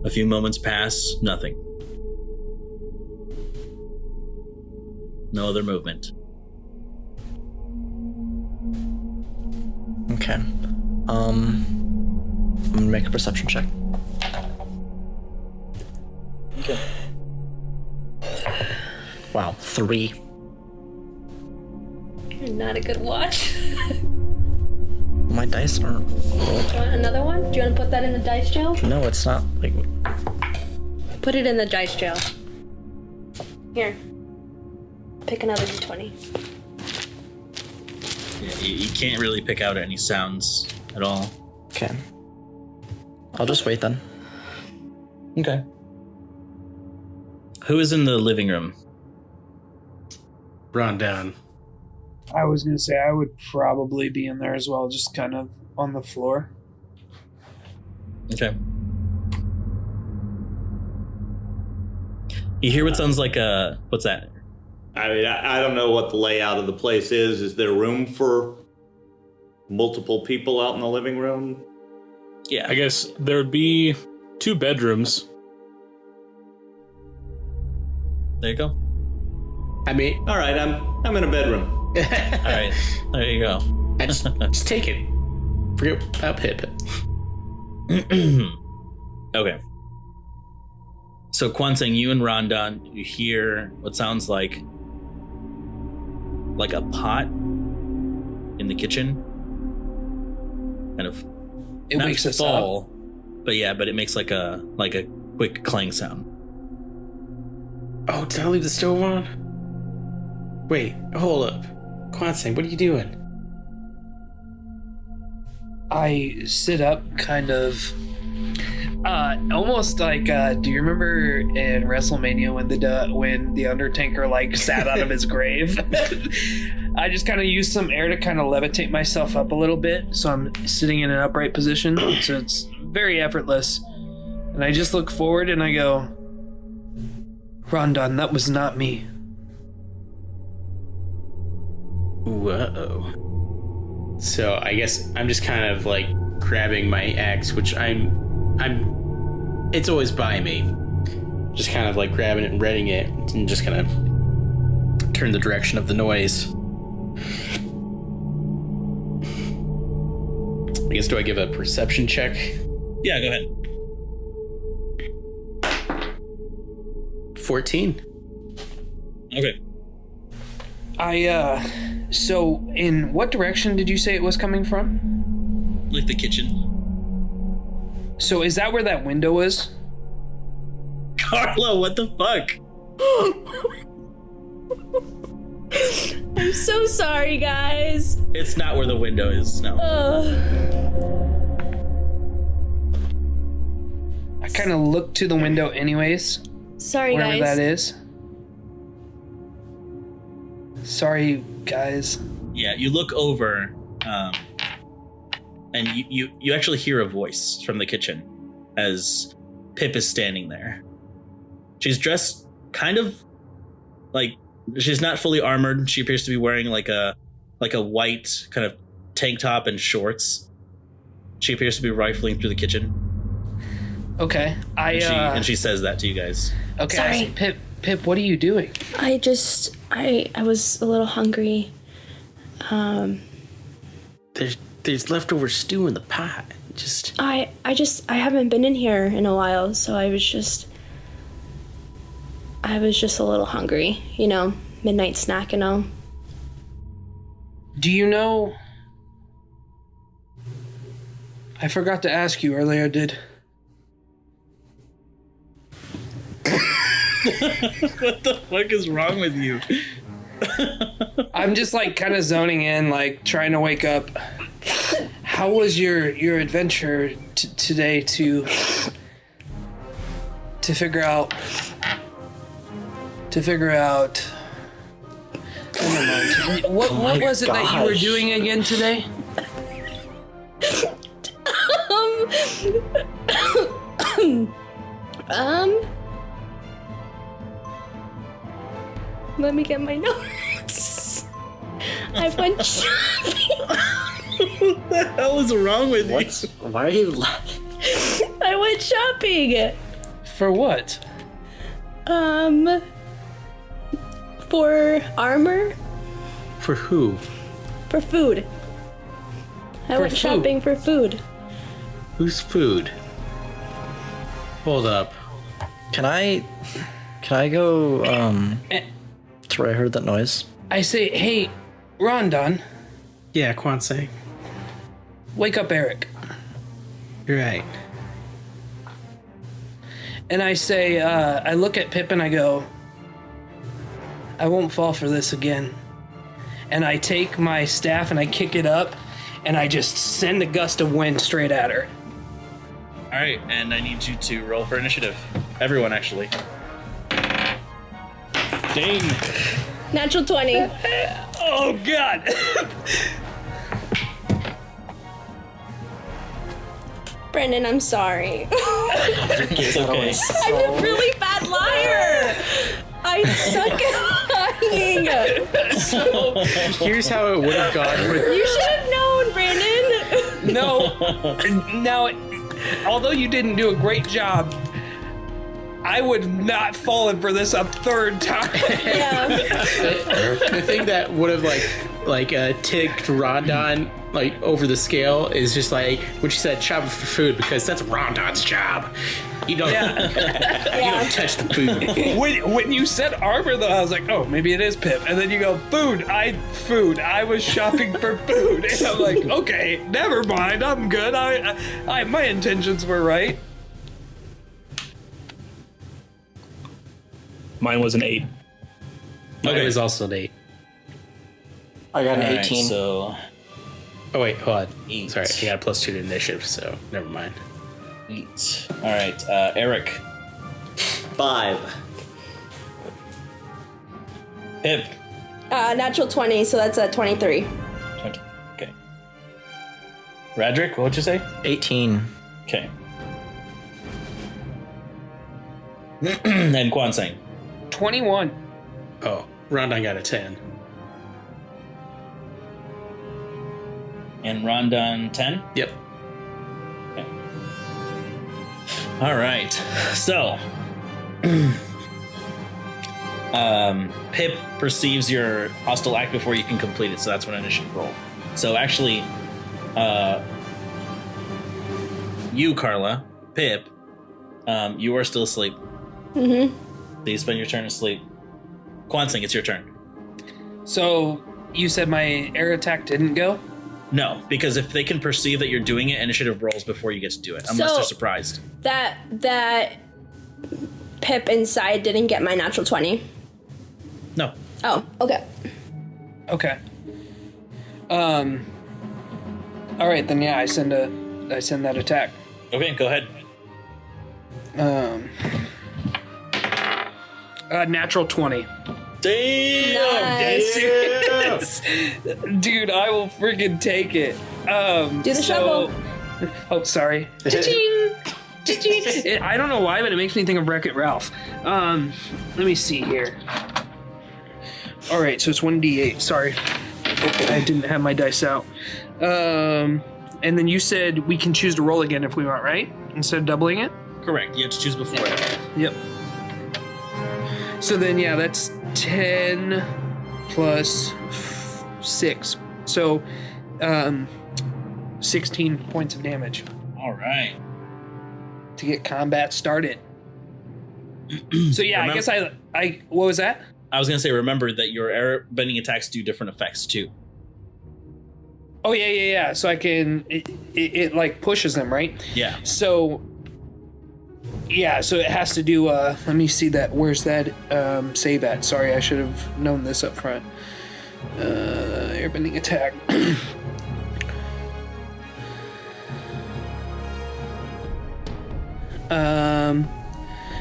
A few moments pass, nothing. No other movement. Okay. I'm gonna make a perception check. Okay. Wow, 3. You're not a good watch. My dice aren't... Do you want another one? Do you want to put that in the dice jail? No, it's not, like... Put it in the dice jail. Here. Pick another d20. Yeah, you can't really pick out any sounds at all. Okay. I'll just wait then. Okay. Who is in the living room? Rundown. I was gonna say I would probably be in there as well, just kind of on the floor. Okay. You hear what sounds like a... What's that? I mean, I don't know what the layout of the place is. Is there room for multiple people out in the living room? Yeah. I guess there would be 2 bedrooms. There you go. I mean, All right, I'm in a bedroom. All right. There you go. just take it. Forget about Pip. Okay. So Kwanseng, you and Rondon, you hear what sounds like a pot in the kitchen. Kind of It not wakes us fall, up. but it makes like a quick clang sound. Oh, did I leave the stove on? Wait, hold up. Kwanseng, what are you doing? I sit up, kind of, almost like. Do you remember in WrestleMania when the Undertaker like sat out of his grave? I just kind of used some air to kind of levitate myself up a little bit, so I'm sitting in an upright position, so it's very effortless. And I just look forward and I go, Rondon, that was not me. Whoa. So I guess I'm just kind of like grabbing my axe, which it's always by me. Just kind of like grabbing it and readying it and just kind of turn the direction of the noise. I guess, do I give a perception check? Yeah, go ahead. 14. Okay. So in what direction did you say it was coming from? Like the kitchen. So is that where that window is? Carlo, what the fuck? I'm so sorry, guys. It's not where the window is, no. I kind of look to the window anyways, Sorry, wherever guys. that is. Sorry, guys. Yeah, you look over, and you actually hear a voice from the kitchen as Pip is standing there. She's dressed kind of like, she's not fully armored. She appears to be wearing like a white kind of tank top and shorts. She appears to be rifling through the kitchen. Okay, And she says that to you guys. Okay, Sorry. I say, Pip, what are you doing? I was a little hungry. There's leftover stew in the pot. I haven't been in here in a while, so I was just a little hungry, you know, midnight snack and all. Do you know? I forgot to ask you earlier, What the fuck is wrong with you? I'm just like kind of zoning in, like trying to wake up. How was your adventure today to figure out? Never mind. What was it that you were gosh. doing again today? Let me get my notes. I went shopping. What the hell is wrong with What? you? Why are you laughing? I went shopping. For what? For armor, For who? for food. I For went food. shopping for food. Whose food? Hold up. Can I go Eh. to where I heard that noise? I say, hey, Rondon, Yeah, Kwansei. wake up Eric. You're right. And I say, I look at Pip and I go, I won't fall for this again. And I take my staff and I kick it up and I just send a gust of wind straight at her. All right, and I need you to roll for initiative. Everyone, actually. Dang. Natural 20. Oh, God. Brendan, I'm sorry. It's okay. I'm a really bad liar. I suck at lying. Here's how it would have gone with. You should have known, Brandon. No. Now, although you didn't do a great job, I would not fallen for this a third time. Yeah. The thing that would have ticked Rondon like over the scale is just like when she said shopping for food, because that's Rondon's job. You don't, you don't touch the food. When you said armor, though, I was like, oh, maybe it is Pip. And then you go, food. I was shopping for food. And I'm like, okay, never mind. I'm good. I my intentions were right. Mine was an 8. It was also an 8. I got an All right, 18. so Oh wait, hold on. 8. Sorry, I got a plus 2 to initiative, so never mind. 8. All right, Eric. 5. Pip. Natural 20, so that's a 23. 20. Okay. Radrick, what would you say? 18. Okay. And Kwanseng. 21. Oh, Rondon got a 10. And Rondon 10. Yep. All right. So, Pip perceives your hostile act before you can complete it, so that's when initiative roll. So actually, you, Carla, Pip, you are still asleep. Mm-hmm. So you spend your turn asleep. Kwansing, it's your turn. So you said my air attack didn't go? No, because if they can perceive that you're doing it, initiative rolls before you get to do it, unless So- they're surprised. That Pip inside didn't get my natural 20. No. Oh, okay. Okay. All right, then yeah, I send that attack. Okay, go ahead. Natural 20. Damn! Nice. Yes. Dude, I will freaking take it. Do the shovel. Oh, sorry. Cha-ching! Cha-ching! I don't know why, but it makes me think of Wreck-It Ralph. Let me see here. All right, so it's 1d8. Sorry, I didn't have my dice out. And then you said we can choose to roll again if we want, right? Instead of doubling it? Correct. You have to choose before it. Yep. So then, yeah, that's 10 plus 6. So, 16 points of damage All right. to get combat started. So yeah, I guess I what was that? I was going to say, remember that your air bending attacks do different effects too. Oh yeah. So I can it like pushes them, right? Yeah. So yeah, so it has to do let me see that. Where's that save at? Sorry, I should have known this up front. Airbending attack.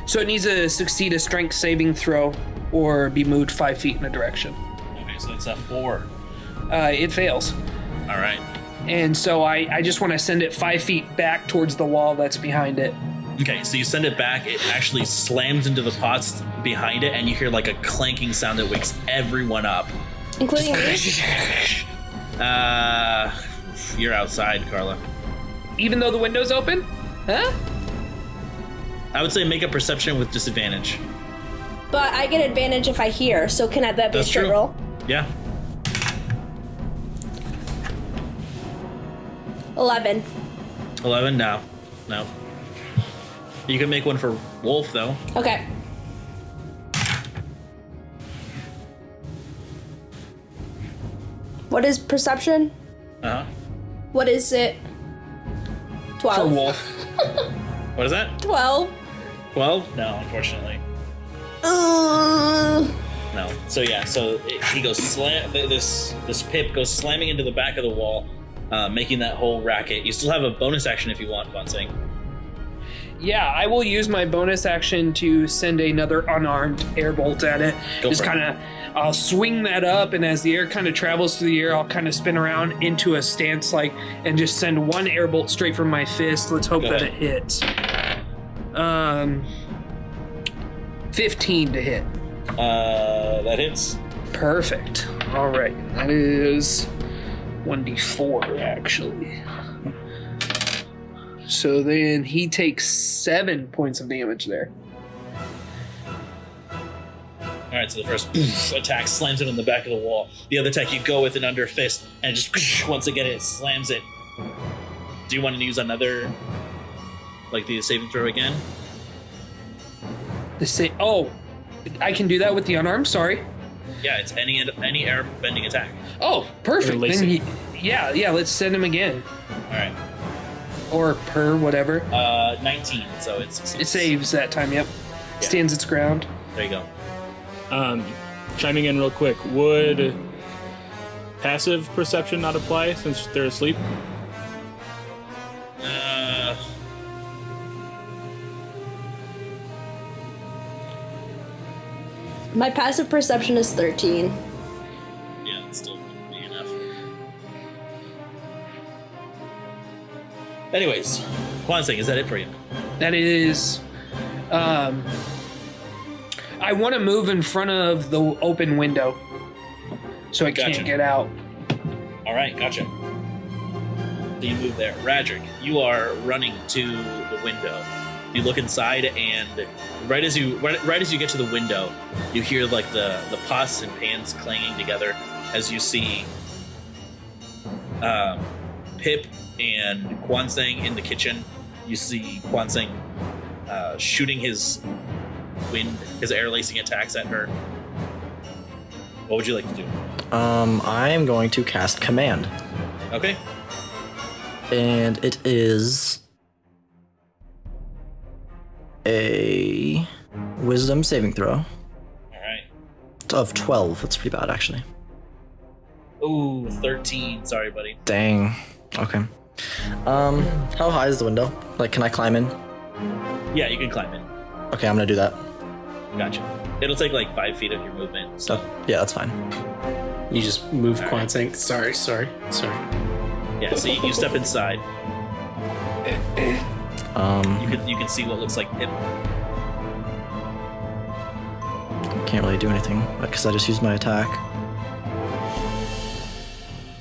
So it needs to succeed a strength saving throw or be moved 5 feet in a direction. Okay, so it's a 4. It fails. All right. And so I just want to send it 5 feet back towards the wall that's behind it. Okay, so you send it back. It actually slams into the pots behind it, and you hear like a clanking sound that wakes everyone up. Including me. You're outside, Carla. Even though the window's open? Huh? I would say make a perception with disadvantage. But I get advantage if I hear, so can that be a That's straight true. roll? Yeah. 11. 11? No. You can make one for Wolf, though. Okay. What is perception? Uh-huh. What is it? 12. For Wolf. What is that? 12. 12? No, unfortunately. No. So yeah, he goes slam. This Pip goes slamming into the back of the wall, making that whole racket. You still have a bonus action if you want, Kwansing. Yeah, I will use my bonus action to send another unarmed airbolt at it. Go Just for it. kind of, I'll swing that up, and as the air kind of travels through the air, I'll kind of spin around into a stance and just send one airbolt straight from my fist. Let's hope Go that ahead. it hits. 15 to hit. That hits. Perfect. All right, that is 1d4 actually. So then he takes 7 points of damage there. All right, so the first attack slams it on the back of the wall. The other attack, you go with an under fist, and just once again it slams it. Do you want to use another, like the saving throw again? Oh, I can do that with the unarmed. Sorry. Yeah, it's any air bending attack. Oh, perfect. Or lace Then it. yeah. Let's send him again, All right, or per whatever. 19, so it succeeds. It saves that time. Yep. Yeah. Stands its ground. There you go. Chiming in real quick, would passive perception not apply since they're asleep? My passive perception is 13. Yeah, it's still wouldn't be enough. Anyways, Kwansing, is that it for you? That is. I want to move in front of the open window, so it Gotcha. can't get out. All right, gotcha. So you move there. Radric, you are running to the window. You look inside, and right as you get to the window, you hear like the pots and pans clanging together as you see Pip and Kwansang in the kitchen, you see Kwanseng shooting his air lacing attacks at her. What would you like to do? I am going to cast Command. Okay. And it is a Wisdom saving throw All right. of 12. That's pretty bad, actually. Ooh, 13. Sorry, buddy. Dang. Okay. How high is the window? Like, can I climb in? Yeah, you can climb in. Okay, I'm gonna do that. Gotcha. It'll take like 5 feet of your movement. So Yeah, that's fine. You just move All right. Kwanseng. Sorry. yeah, so you step inside. You can see what looks like Pip. Can't really do anything because I just used my attack.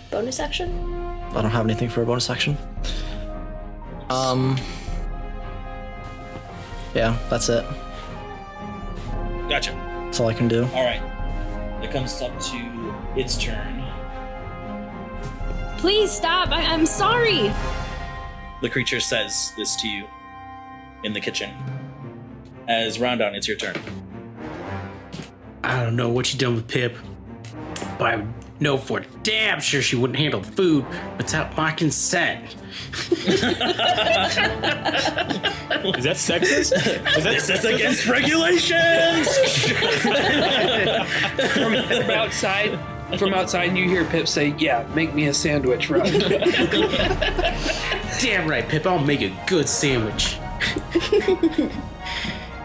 Bonus action? I don't have anything for a bonus action. Yeah, that's it. Gotcha. That's all I can do. All right. It comes up to its turn. Please stop. I'm sorry. The creature says this to you in the kitchen. As Rondon, it's your turn. I don't know what you done with Pip, but I know for damn sure she wouldn't handle food without my consent. Is that sexist? This is against regulations! From outside, you hear Pip say, "Yeah, make me a sandwich, right?" Damn right, Pip, I'll make a good sandwich.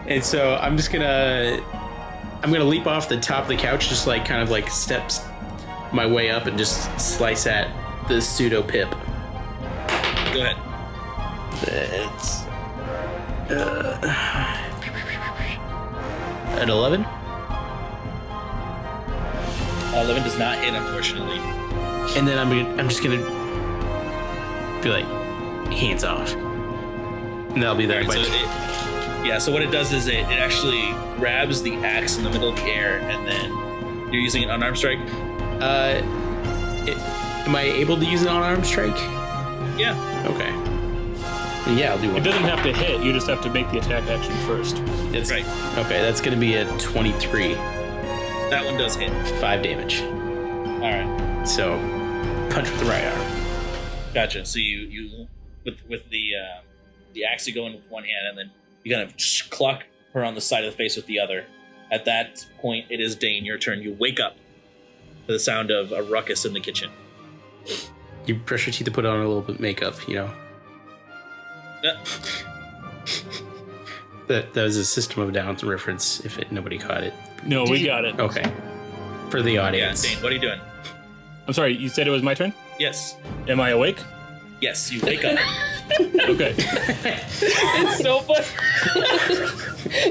And so I'm gonna leap off the top of the couch, just like kind of like steps my way up and just slice at the pseudo Pip. Go ahead. It's an 11. 11 does not hit, unfortunately. And then I'm just gonna be like, hands off. And that'll be there. So what it does is it actually grabs the axe in the middle of the air, and then you're using an unarmed strike? Am I able to use an unarmed strike? Yeah. Okay. Yeah, I'll do one. It doesn't have to hit. You just have to make the attack action first. It's Right. Okay, that's gonna be a 23. That one does hit. 5 damage. All right. So, punch with the right arm. Gotcha. So you with the axe, you go in with one hand, and then you kind of clock her on the side of the face with the other. At that point, it is Dane, your turn. You wake up to the sound of a ruckus in the kitchen. You brush your teeth to put on a little bit of makeup, you know. That was a System of a Down reference. If nobody caught it. No, we got it. Okay. For the Yeah, audience. Dane, what are you doing? I'm sorry, you said it was my turn? Yes. Am I awake? Yes, you wake up. Okay. It's so funny.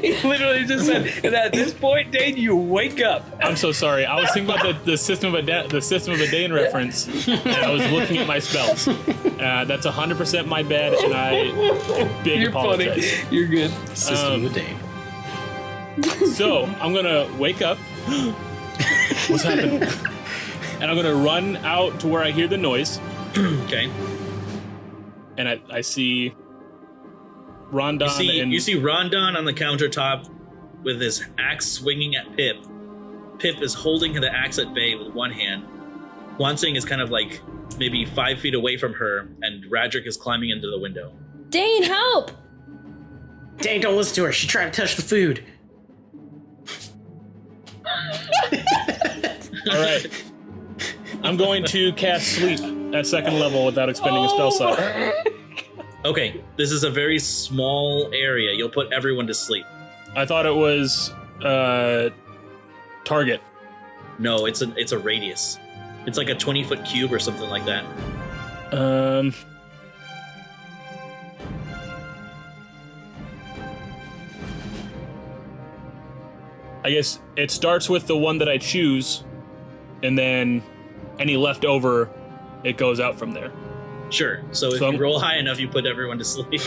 He literally just said, and at this point, Dane, you wake up. I'm so sorry. I was thinking about the System of a Dane reference, and I was looking at my spells. That's 100% my bad, and I You're apologize. funny. You're good. System of the Day. So I'm gonna wake up. What's happening? And I'm gonna run out to where I hear the noise, Okay. and I see Rondon. You see Rondon on the countertop with his axe swinging at Pip. Pip is holding the axe at bay with one hand. Kwanseng is kind of like maybe 5 feet away from her, and Radric is climbing into the window. Dane, help! Dang, don't listen to her. She tried to touch the food. All right. I'm going to cast Sleep at second level without expending a spell slot. Okay, this is a very small area. You'll put everyone to sleep. I thought it was target. No, it's a radius. It's like a 20-foot cube or something like that. I guess it starts with the one that I choose, and then any left over, it goes out from there. Sure. So if So you I'm- roll high enough, you put everyone to sleep.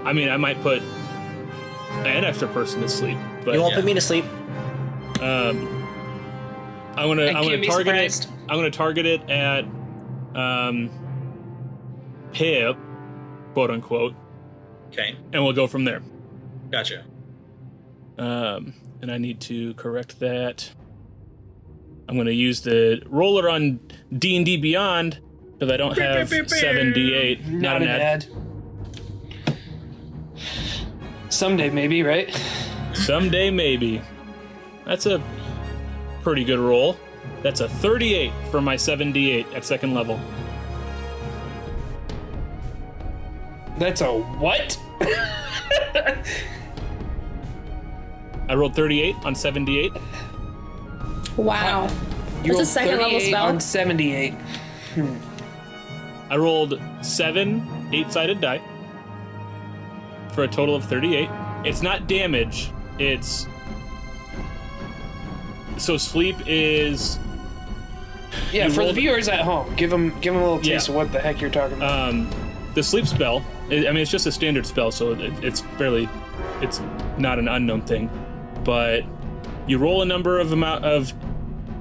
I mean, I might put an extra person to sleep, but You won't yeah. put me to sleep. I'm gonna can't be target it. surprised. I'm gonna target it at Pip, quote unquote, Okay, and we'll go from there. gotcha. And I need to correct that. I'm going to use the roller on D&D Beyond because I don't have 7d8. Not an ad. Someday, maybe, right? Someday, maybe. That's a pretty good roll. That's a 38 for my 7d8 at second level. That's a what? I rolled 38 on 7d8. Wow. You That's a rolled second level 38 spell. on 78. I rolled 7 8-sided die for a total of 38. It's not damage. It's... So sleep is... Yeah, You for the rolled- viewers at home, give them a little taste Yeah. of what the heck you're talking about. The sleep spell, it's just a standard spell, so it's not an unknown thing. But you roll a number of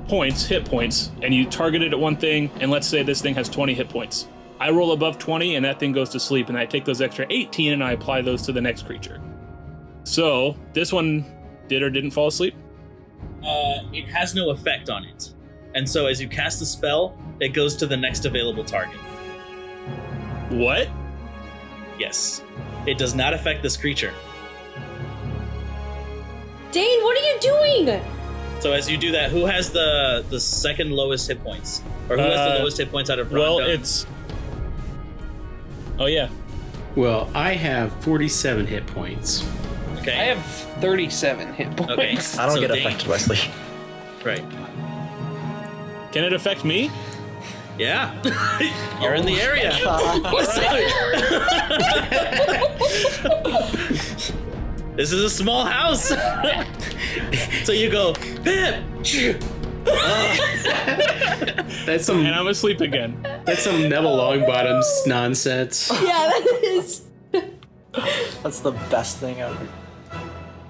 points, hit points, and you target it at one thing, and let's say this thing has 20 hit points. I roll above 20, and that thing goes to sleep, and I take those extra 18, and I apply those to the next creature. So, this one did or didn't fall asleep? It has no effect on it. And so as you cast the spell, it goes to the next available target. What? Yes. It does not affect this creature. Dane, what are you doing? So as you do that, who has the second lowest hit points? Or who has the lowest hit points out of Well, Rhonda? it's... Oh, yeah. Well, I have 47 hit points. Okay. I have 37 hit points. Okay. I don't So get Dane- affected by sleep. Right. Can it affect me? Yeah. You're in the area. This is a small house. So you go, Pip! That's some And I'm asleep again. that's some Neville Longbottom's nonsense. Yeah, that is. That's the best thing ever.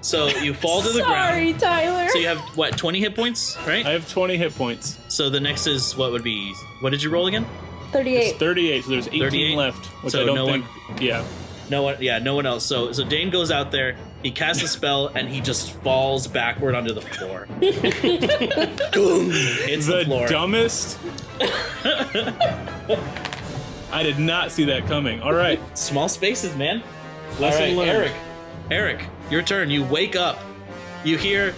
So you fall to the ground. Sorry, Tyler. So you have, what, 20 hit points, right? I have 20 hit points. So the next is, what would be, what did you roll again? 38. 38, so there's 18 38? left, which So I don't no think... Yeah. No one else. So Dane goes out there, he casts a spell, and he just falls backward onto the floor. Boom! Hits the The floor. dumbest... I did not see that coming. All right. Small spaces, man. Lesson All right, learned. Eric, your turn. You wake up. You hear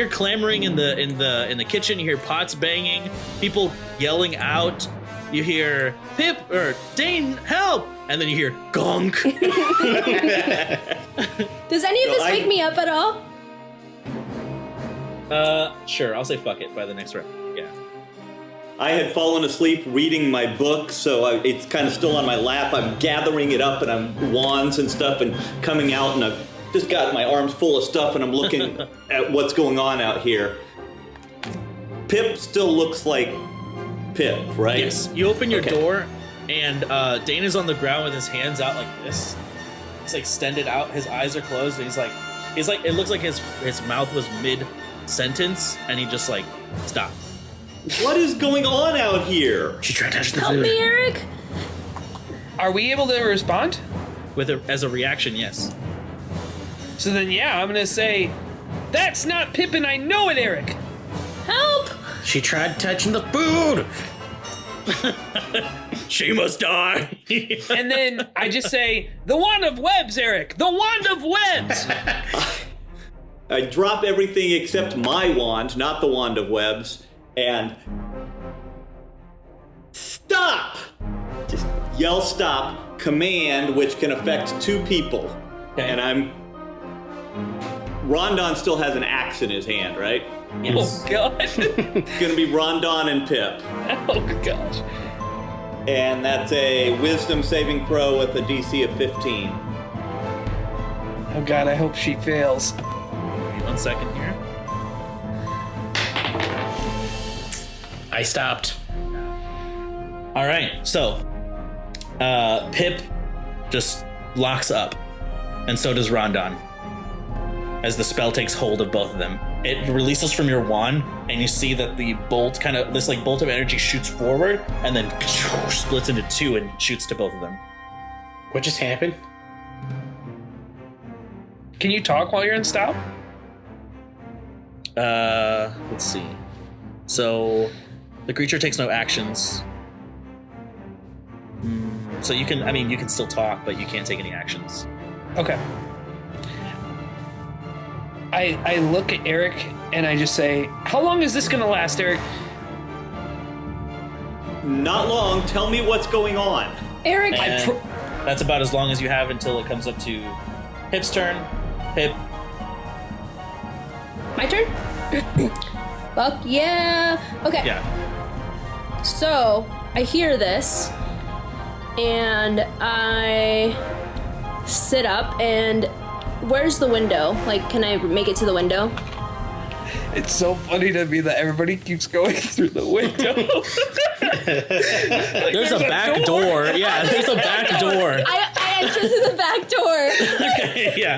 clamoring in the kitchen. You hear pots banging, people yelling out. You hear Pip or Dane, help! And then you hear gonk. Does any of No, this I- wake me up at all? Sure, I'll say fuck it by the next round. Yeah. I had fallen asleep reading my book, so it's kind of still on my lap. I'm gathering it up, and I'm wands and stuff, and coming out, and I've just got my arms full of stuff, and I'm looking at what's going on out here. Pip still looks like Pip, right? Yes. You open your Okay. door, and Dane is on the ground with his hands out like this. He's like extended out. His eyes are closed, and he's like, it looks like his mouth was mid sentence, and he just like stopped. What is going on out here? She tried to touch the Help food. me, Eric. Are we able to respond? As a reaction, yes. So then, yeah, I'm gonna say, that's not Pippin. I know it, Eric. Help. She tried touching the food. She must die. And then I just say, the wand of webs, Eric. The wand of webs. I drop everything except my wand, not the wand of webs, and stop! Just yell stop, command, which can affect 2 people. Okay. And Rondon still has an axe in his hand, right? Oh god. It's gonna be Rondon and Pip. Oh gosh. And that's a wisdom saving throw with a DC of 15. Oh god, I hope she fails. 1 second here. I stopped. All right, so Pip just locks up, and so does Rondon. As the spell takes hold of both of them, it releases from your wand, and you see that the bolt this like bolt of energy shoots forward, and then splits into 2 and shoots to both of them. What just happened? Can you talk while you're in style? Let's see. So the creature takes no actions. So you can still talk, but you can't take any actions. Okay. I look at Eric and I just say, how long is this gonna last, Eric? Not long. Tell me what's going on. Eric, And that's about as long as you have until it comes up to Pip's turn. Pip, my turn? Fuck yeah. Okay. yeah. So I hear this and I sit up and where's the window? Like, can I make it to the window? It's so funny to me that everybody keeps going through the window. There's a back door. Yeah, there's a back door. I enter through the back door. Okay, yeah.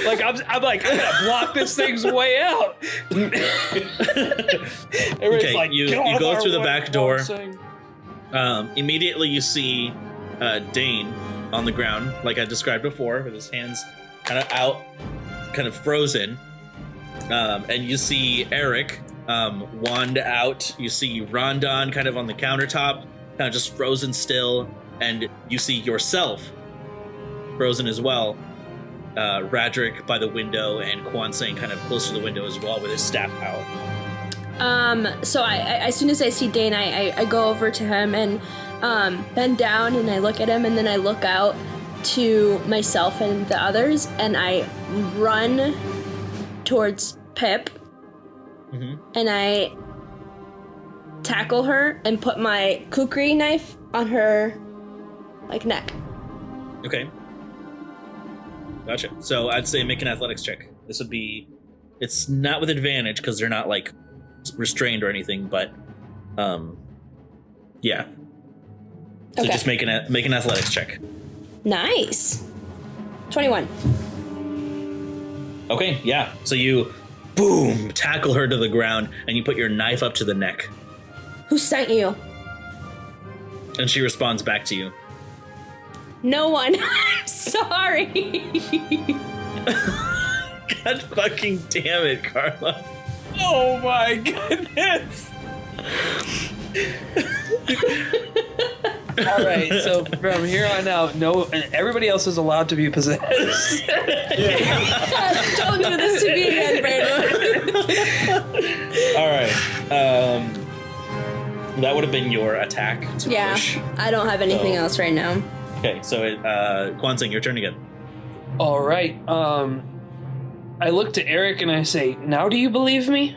Like I'm like, I gotta block this thing's way out. Everybody's Okay, like, you "Get off go our through the way," back you know what door. I'm saying? Immediately you see Dane on the ground, like I described before, with his hands kind of out, kind of frozen. And you see Eric, wand out. You see Rondon kind of on the countertop, kind of just frozen still. And you see yourself frozen as well. Radric by the window, and Kwansang kind of close to the window as well with his staff out. So I as soon as I see Dane, I go over to him and bend down and I look at him and then I look out to myself and the others and I run towards Pip and I tackle her and put my kukri knife on her like neck. Okay. Gotcha. So I'd say make an athletics check. This would be, it's not with advantage because they're not like restrained or anything, but yeah. So Okay. just make an athletics check. Nice. 21. Okay, yeah. So you boom tackle her to the ground and you put your knife up to the neck, Who sent you? and she responds back to you. No one. I'm sorry. God fucking damn it, Carla. Oh my goodness. All right, so from here on out, no, everybody else is allowed to be possessed. Don't do this to me again, Brandon. All right. That would have been your attack to Yeah, push. I don't have anything else right now. Okay, so Kwansang, your turn again. All right, I look to Eric and I say, now do you believe me?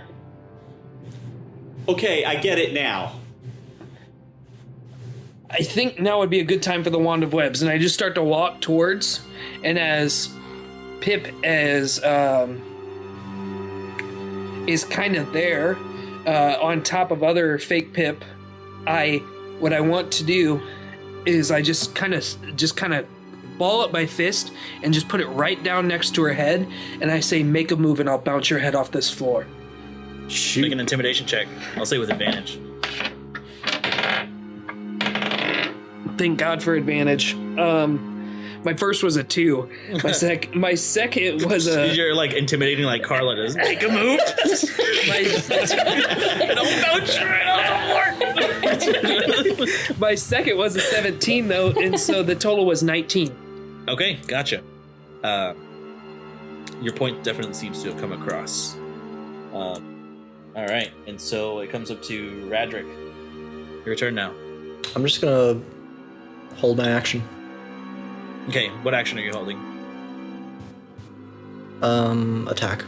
Okay, I get it now. I think now would be a good time for the Wand of Webs, and I just start to walk towards, and as Pip is kind of there on top of other fake Pip, what I want to do is I just kind of ball up my fist and just put it right down next to her head, and I say, make a move and I'll bounce your head off this floor. Make an intimidation check. I'll say with advantage. Thank God for advantage. My first was a 2. My second was a. You're like intimidating like Carla does. Make a move. My second was a 17 though, and so the total was 19. Okay, gotcha. Your point definitely seems to have come across. All right, and so it comes up to Radric. Your turn now. I'm just gonna hold my action. Okay, what action are you holding? Attack.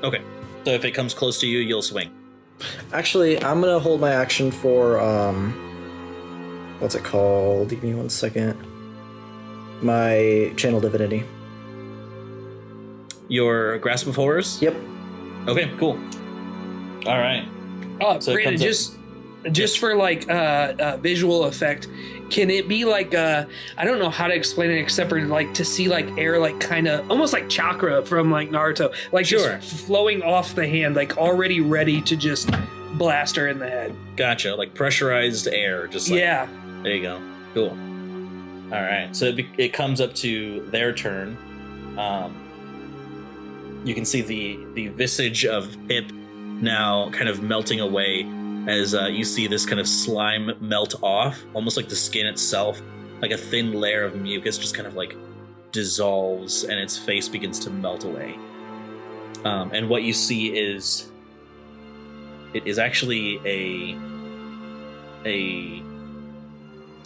Okay, so if it comes close to you, you'll swing. Actually, I'm gonna hold my action for what's it called? Give me 1 second. My channel divinity. Your Grasp of Horrors? Yep. Okay, cool. All right. So it Brandon, comes just for like visual effect, can it be like I don't know how to explain it except for like to see like air like kind of almost like chakra from like Naruto, like Sure. just flowing off the hand, like already ready to just blast her in the head. Gotcha, like pressurized air, just like, Yeah. There you go. Cool. All right, so it comes up to their turn. You can see the visage of Pip now kind of melting away as you see this kind of slime melt off, almost like the skin itself, like a thin layer of mucus just kind of like dissolves and its face begins to melt away. And what you see is it is actually a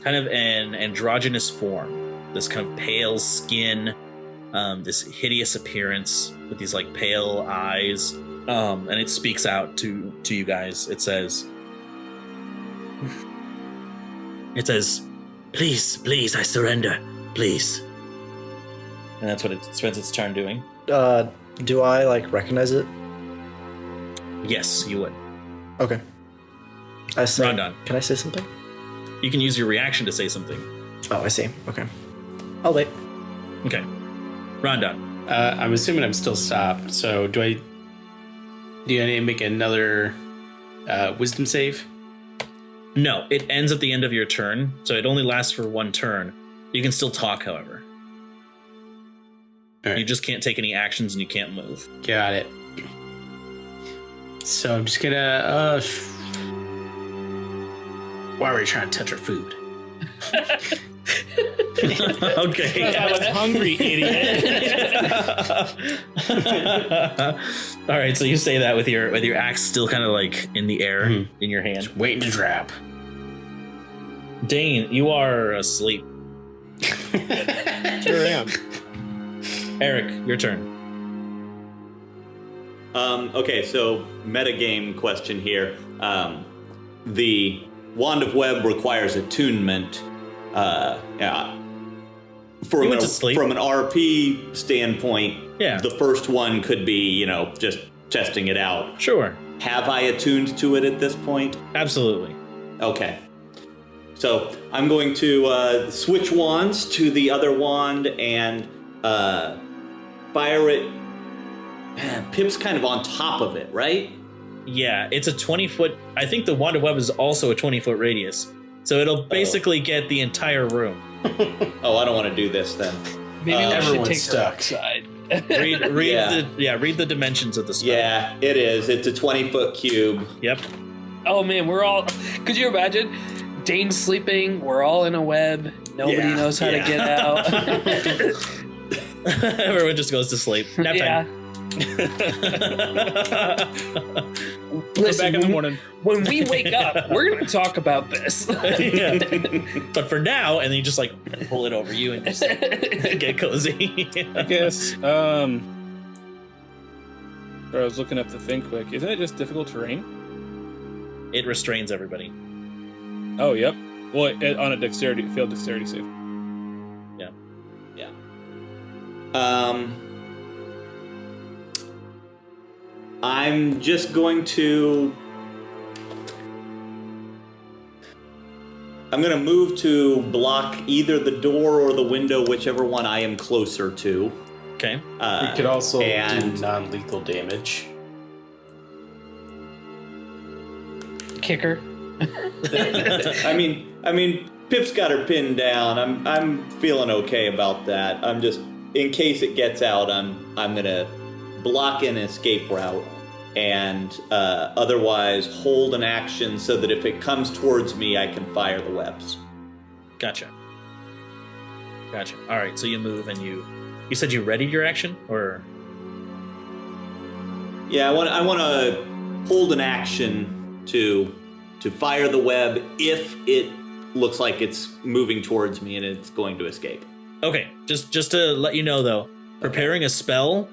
kind of an androgynous form, this kind of pale skin, this hideous appearance with these like pale eyes, and it speaks out to you guys. It says, please, I surrender, please. And that's what it spends its turn doing. Do I like recognize it? Yes, you would. Okay. I say. Rondon. Can I say something? You can use your reaction to say something. Oh, I see. Okay. I'll wait. Okay. Rondon. I'm assuming I'm still stopped. So do I need to make another wisdom save? No, it ends at the end of your turn, so it only lasts for one turn. You can still talk, however. All right. You just can't take any actions and you can't move. Got it. So I'm just gonna. Why were you trying to touch our food? Okay. I was hungry, idiot. All right, so you say that with your axe still kind of like in the air in your hand. Waiting to trap. Dane, you are asleep. Sure am. Eric, your turn. Okay, so metagame question here. The Wand of Web requires attunement. You went to sleep. From an RP standpoint, Yeah. the first one could be, just testing it out. Sure. Have I attuned to it at this point? Absolutely. Okay. So I'm going to switch wands to the other wand and fire it. Man, Pip's kind of on top of it, right? Yeah, it's a 20-foot... I think the Wand of Web is also a 20-foot radius. So it'll basically get the entire room. Oh, I don't want to do this then. Maybe we should everyone's take her stuck. outside. Read the dimensions of the spell. Yeah, it is. It's a 20-foot cube. Yep. Oh man, we're all. Could you imagine? Dane's sleeping. We're all in a web. Nobody knows how to get out. Everyone just goes to sleep. Nap Yeah. time. Listen, Back in the morning. when we wake up, we're going to talk about this. Yeah. But for now, and then you just like pull it over you and just get cozy. I guess. I was looking up the thing quick. Isn't it just difficult terrain? It restrains everybody. Oh, yep. Well, on a failed dexterity save. Yeah. I'm just going to... I'm going to move to block either the door or the window, whichever one I am closer to. Okay. We could also and- do non-lethal damage. Kicker. I mean, Pip's got her pinned down. I'm feeling okay about that. I'm just, in case it gets out, I'm gonna block an escape route and otherwise hold an action so that if it comes towards me, I can fire the webs. Gotcha. All right, so you move and you said you readied your action, or? Yeah, I want to hold an action to fire the web if it looks like it's moving towards me and it's going to escape. Okay, just to let you know though, preparing a spell,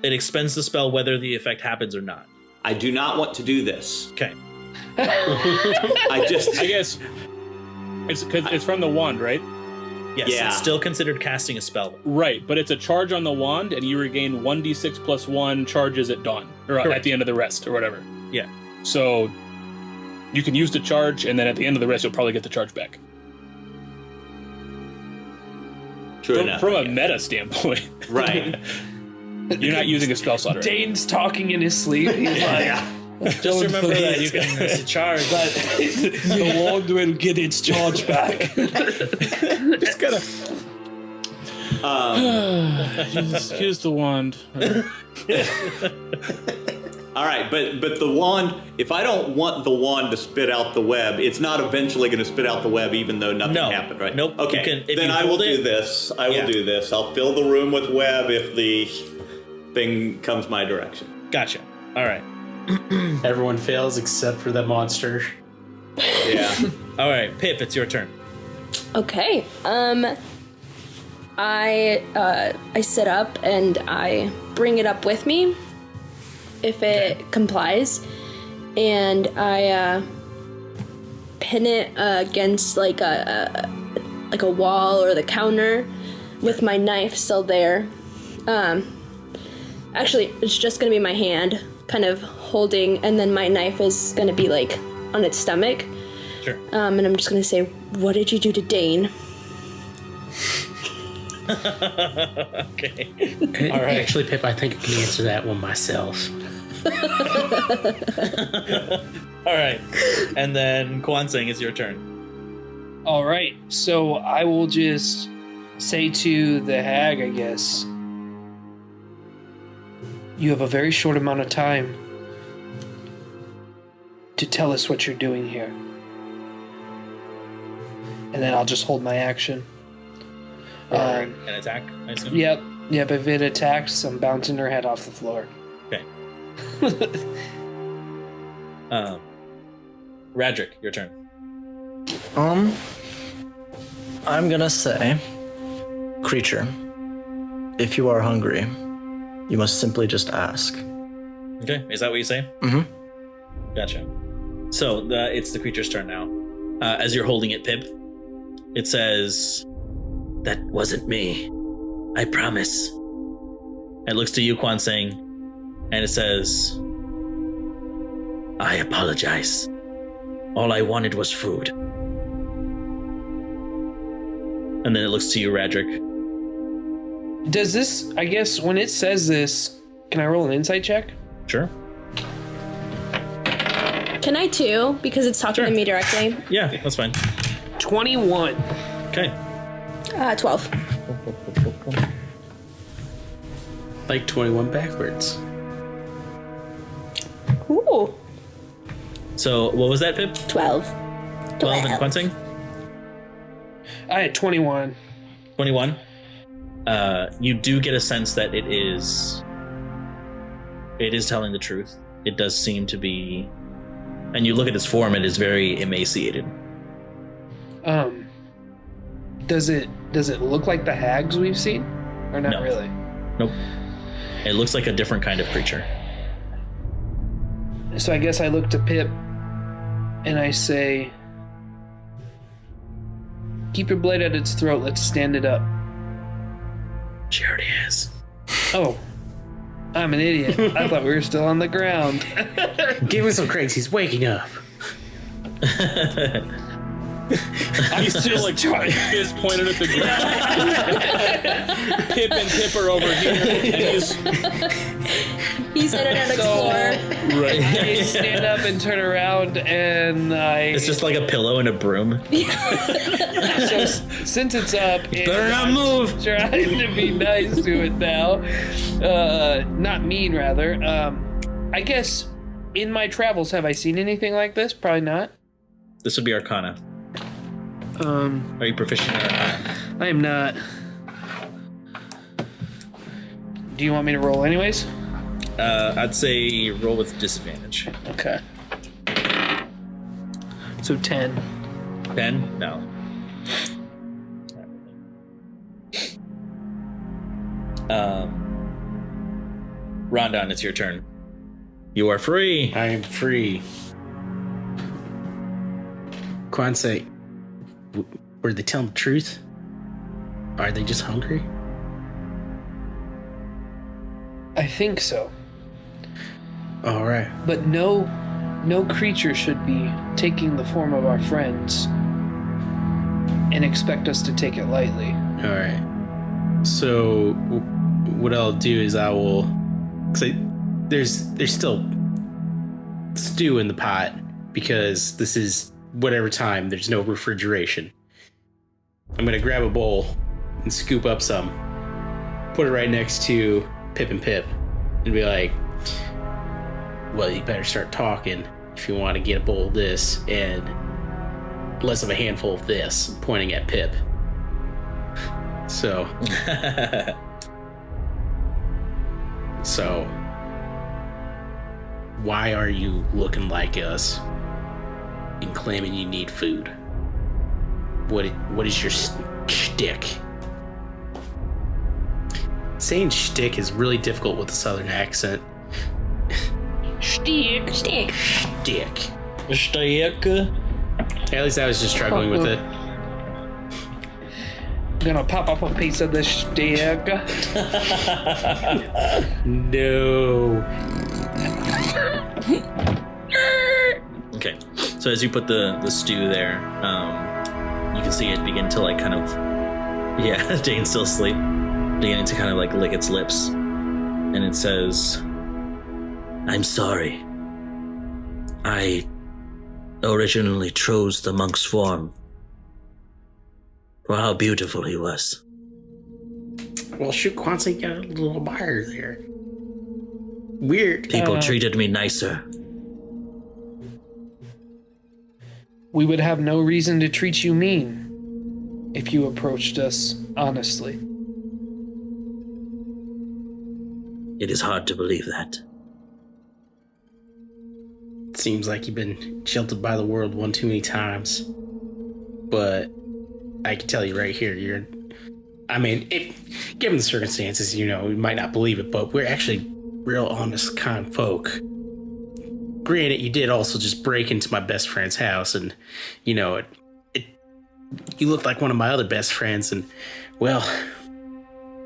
it expends the spell whether the effect happens or not. I do not want to do this. Okay. I guess it's because it's from the wand, right? Yes, Yeah. it's still considered casting a spell. Right, but it's a charge on the wand, and you regain 1d6 plus 1 charges at dawn, or Correct. at the end of the rest, or whatever. Yeah. So you can use the charge, and then at the end of the rest, you'll probably get the charge back. True enough. From a meta standpoint, Right. you're not using a spell slot. Right? Dane's talking in his sleep. He's like, Just remember that you can charge. But the wand will get its charge back. Just gotta. Use the wand. All right, but the wand, if I don't want the wand to spit out the web, it's not eventually going to spit out the web even though nothing happened, right? Nope. Okay, if then you I will hold it- do this. I will Yeah. do this. I'll fill the room with web if the thing comes my direction. Gotcha. All right. Everyone fails except for the monster. Yeah. All right, Pip, it's your turn. Okay. I sit up and I bring it up with me if it complies, and I pin it against like a wall or the counter with my knife still there. Actually, it's just gonna be my hand kind of holding, and then my knife is gonna be like on its stomach. Sure. And I'm just gonna say, "What did you do to Dane?" Okay. All right. Actually, Pip, I think I can answer that one myself. All right. And then Kwansing, it's your turn. All right, so I will just say to the hag, I guess, you have a very short amount of time to tell us what you're doing here. And then I'll just hold my action. An attack, I assume? Yep. If it attacks, I'm bouncing her head off the floor. Okay. Radric, your turn. I'm gonna say, creature, if you are hungry, you must simply just ask. Okay, is that what you say? Mhm. Gotcha. So it's the creature's turn now. As you're holding it, Pip, it says, "That wasn't me. I promise." It looks to you, Kwansing, and it says, "I apologize. All I wanted was food." And then it looks to you, Radric. Does this, I guess, when it says this, can I roll an insight check? Sure. Can I too? Because it's talking Sure. to me directly. Yeah, that's fine. 21. Okay. 12. Like 21 backwards. Ooh. So what was that, Pip? 12. 12 and Kwansing? I had 21. 21. You do get a sense that it is telling the truth. It does seem to be, and you look at its form, it is very emaciated. Does it look like the hags we've seen? Or not No. really? Nope. It looks like a different kind of creature. So I guess I look to Pip and I say, keep your blade at its throat, let's stand it up. She already has. Oh, I'm an idiot. I thought we were still on the ground. Give him some cranks. He's waking up. He's still like fist pointed at the ground. Pip and Pip are over here, and He's in an explore. right. I stand up and turn around and It's just like a pillow and a broom. so since it's up, Better not move. trying to be nice to it now. Not mean, rather. I guess in my travels, have I seen anything like this? Probably not. This would be Arcana. Are you proficient in Arcana? I am not. Do you want me to roll anyways? I'd say roll with disadvantage. Okay. So 10. 10? No. Rondon, it's your turn. You are free. I am free. Kwansei, were they telling the truth? Are they just hungry? I think so. All right. But no creature should be taking the form of our friends and expect us to take it lightly. All right. So what I'll do is I will, cause there's still stew in the pot because this is whatever time. There's no refrigeration. I'm gonna grab a bowl and scoop up some, put it right next to Pip and Pip, and be like, well, you better start talking if you want to get a bowl of this and less of a handful of this, pointing at Pip. So why are you looking like us and claiming you need food? What is your shtick? Saying shtick is really difficult with a southern accent. Stick. Stick. Shtick. Steak. At least I was just struggling with it. Gonna pop up a piece of this stick. No. Okay, so as you put the stew there, you can see it begin to like kind of, yeah, Dane's still asleep, beginning to kind of like lick its lips, and it says, "I'm sorry. I originally chose the monk's form for how beautiful he was. Well, shoot, Kwanzaa got a little buyer there. Weird. People treated me nicer. We would have no reason to treat you mean if you approached us honestly. It is hard to believe that. Seems like you've been jilted by the world one too many times. But I can tell you right here, given the circumstances, you might not believe it, but we're actually real honest, kind folk. Granted, you did also just break into my best friend's house, and, you looked like one of my other best friends, and, well,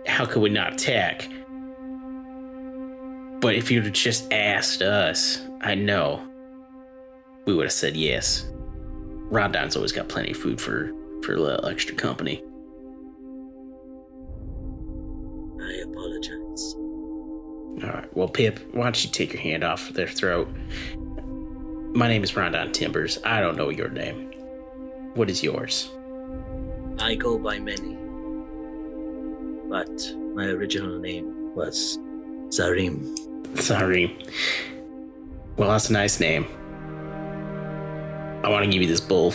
how could we not attack? But if you'd have just asked us, I know we would have said yes. Rondon's always got plenty of food for a little extra company. I apologize. All right, well, Pip, why don't you take your hand off their throat? My name is Rondon Timbers. I don't know your name. What is yours? I go by many, but my original name was Zarim. Sorry. Well, that's a nice name. I want to give you this bowl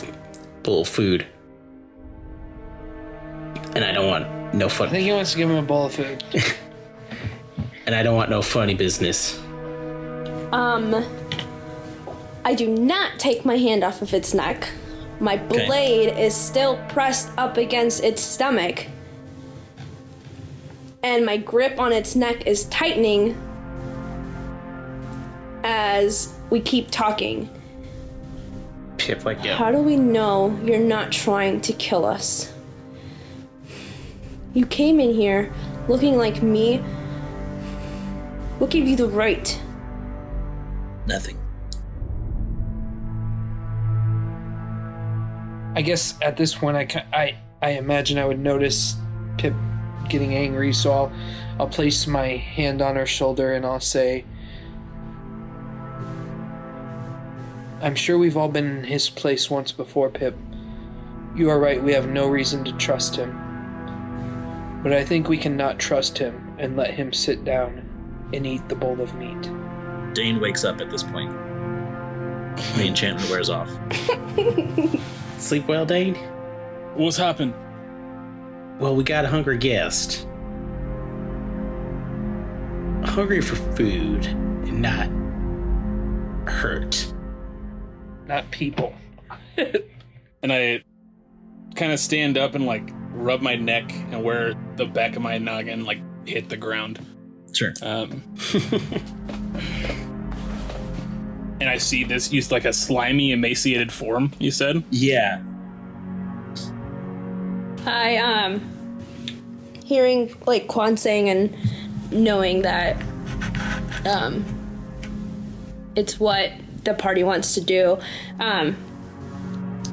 of food. And I don't want no I fun. think he wants to give him a bowl of food. And I don't want no funny business. I do not take my hand off of its neck. My blade is still pressed up against its stomach. And my grip on its neck is tightening as we keep talking. Pip, like, yeah. How do we know you're not trying to kill us? You came in here looking like me. What gave you the right? Nothing. I guess at this point, I imagine I would notice Pip getting angry, so I'll place my hand on her shoulder and I'll say, I'm sure we've all been in his place once before, Pip. You are right, we have no reason to trust him. But I think we can not trust him and let him sit down and eat the bowl of meat. Dane wakes up at this point. The enchantment wears off. Sleep well, Dane? What's happened? Well, we got a hungry guest. Hungry for food and not hurt. Not people. And I kind of stand up and like rub my neck and where the back of my noggin like hit the ground. Sure. And I see this used like a slimy, emaciated form, you said? Yeah. I, hearing like Quan saying and knowing that, it's what the party wants to do.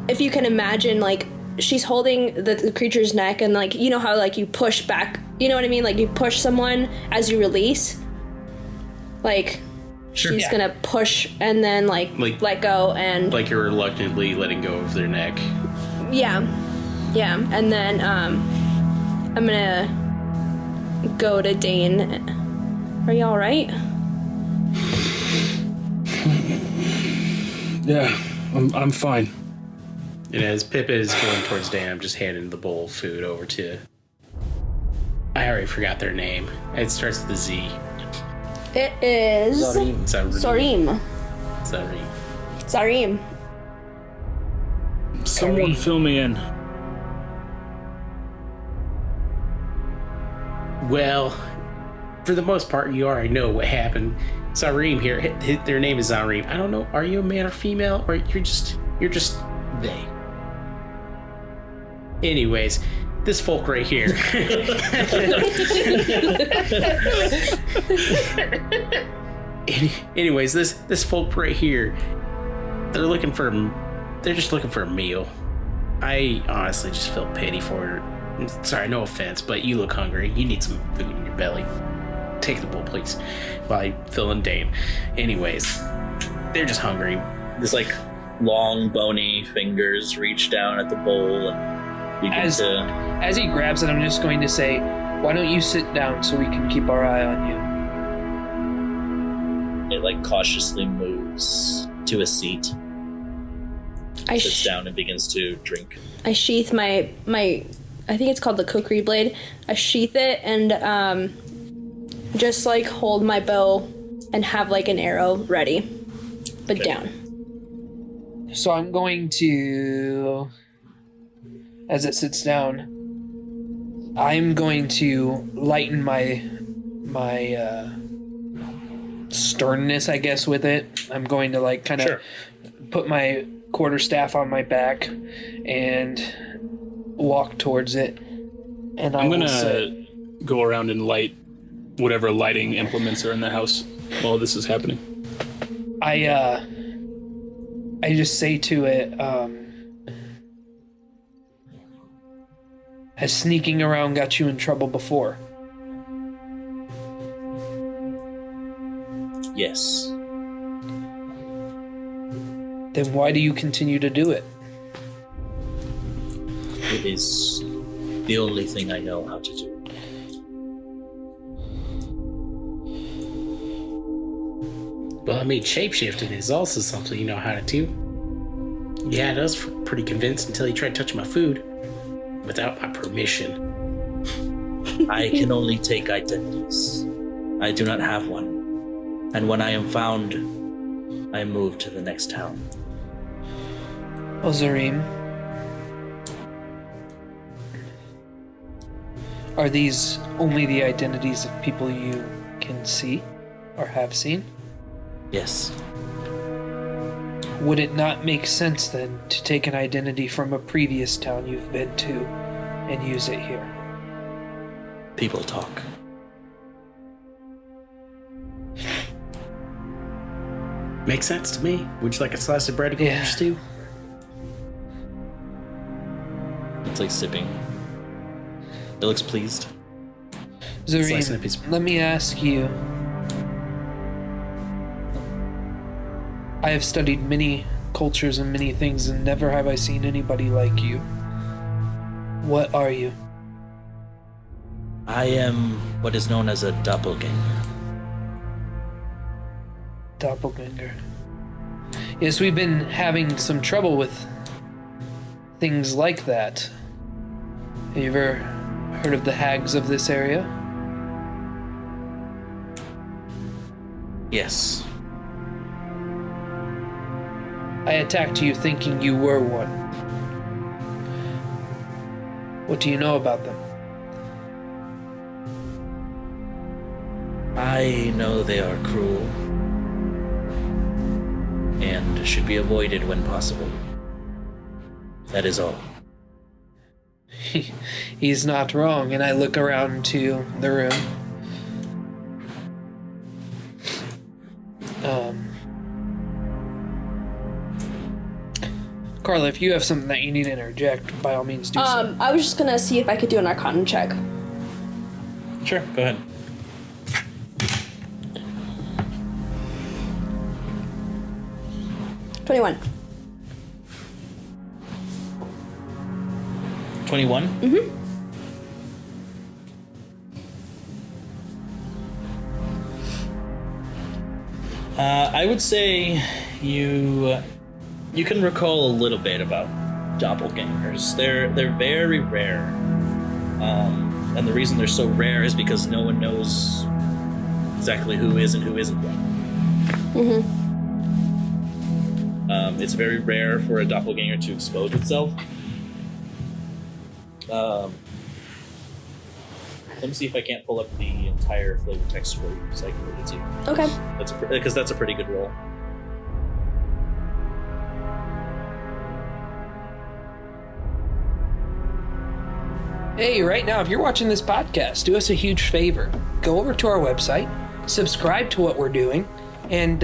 If you can imagine, like, she's holding the creature's neck and, like, you know how, like, you push back, you know what I mean? Like, you push someone as you release. Like, she's gonna push and then like let go and Like you're reluctantly letting go of their neck. yeah, and then I'm gonna go to Dane. Are you all right? Yeah, I'm fine. And as Pippa is going towards Dan, I'm just handing the bowl of food over to. I already forgot their name. It starts with a Z. It is Zareem. Zareem. Someone fill me in. Well, for the most part, you already know what happened. Zareem here. Their name is Zareem. I don't know. Are you a man or female, or you're just they? Anyways, this folk right here. Anyways, this folk right here. They're just looking for a meal. I honestly just feel pity for her. Sorry, no offense, but you look hungry. You need some food in your belly. Take the bowl, please. While I fill in Dane. Anyways, they're just hungry. This like long bony fingers reach down at the bowl and begin As he grabs it, I'm just going to say, why don't you sit down so we can keep our eye on you? It like cautiously moves to a seat, sits down and begins to drink. I sheath my I think it's called the kukri blade. I sheath it and just like hold my bow and have like an arrow ready, but down. So I'm going to, as it sits down, I'm going to lighten my sternness, I guess, with it. I'm going to like kind of put my quarterstaff on my back and walk towards it. And I'm gonna go around and light whatever lighting implements are in the house while this is happening. I just say to it, has sneaking around got you in trouble before? Yes. Then why do you continue to do it? It is the only thing I know how to do. Well, I mean, shapeshifting is also something you know how to do. You had us pretty convinced until you tried touching my food without my permission. I can only take identities. I do not have one. And when I am found, I move to the next town. Well, Zareem, are these only the identities of people you can see or have seen? Yes. Would it not make sense then to take an identity from a previous town you've been to and use it here? People talk. Makes sense to me. Would you like a slice of bread to go with your stew? It's like sipping. It looks pleased. Slicing a piece Zareem, of- let me ask you. I have studied many cultures and many things, and never have I seen anybody like you. What are you? I am what is known as a doppelganger. Doppelganger. Yes, we've been having some trouble with things like that. Have you ever heard of the hags of this area? Yes. I attacked you thinking you were one. What do you know about them? I know they are cruel and should be avoided when possible. That is all. He's not wrong, and I look around to the room. Carla, if you have something that you need to interject, by all means do so. I was just gonna see if I could do an Arcana check. Sure, go ahead. 21. 21? Mm-hmm. I would say you can recall a little bit about doppelgangers. They're very rare, and the reason they're so rare is because no one knows exactly who is and who isn't one. Mm-hmm. It's very rare for a doppelganger to expose itself. Let me see if I can't pull up the entire flavor text for you, so I can read it to you. Okay. Because that's a pretty good roll. Hey, right now, if you're watching this podcast, do us a huge favor. Go over to our website, subscribe to what we're doing, and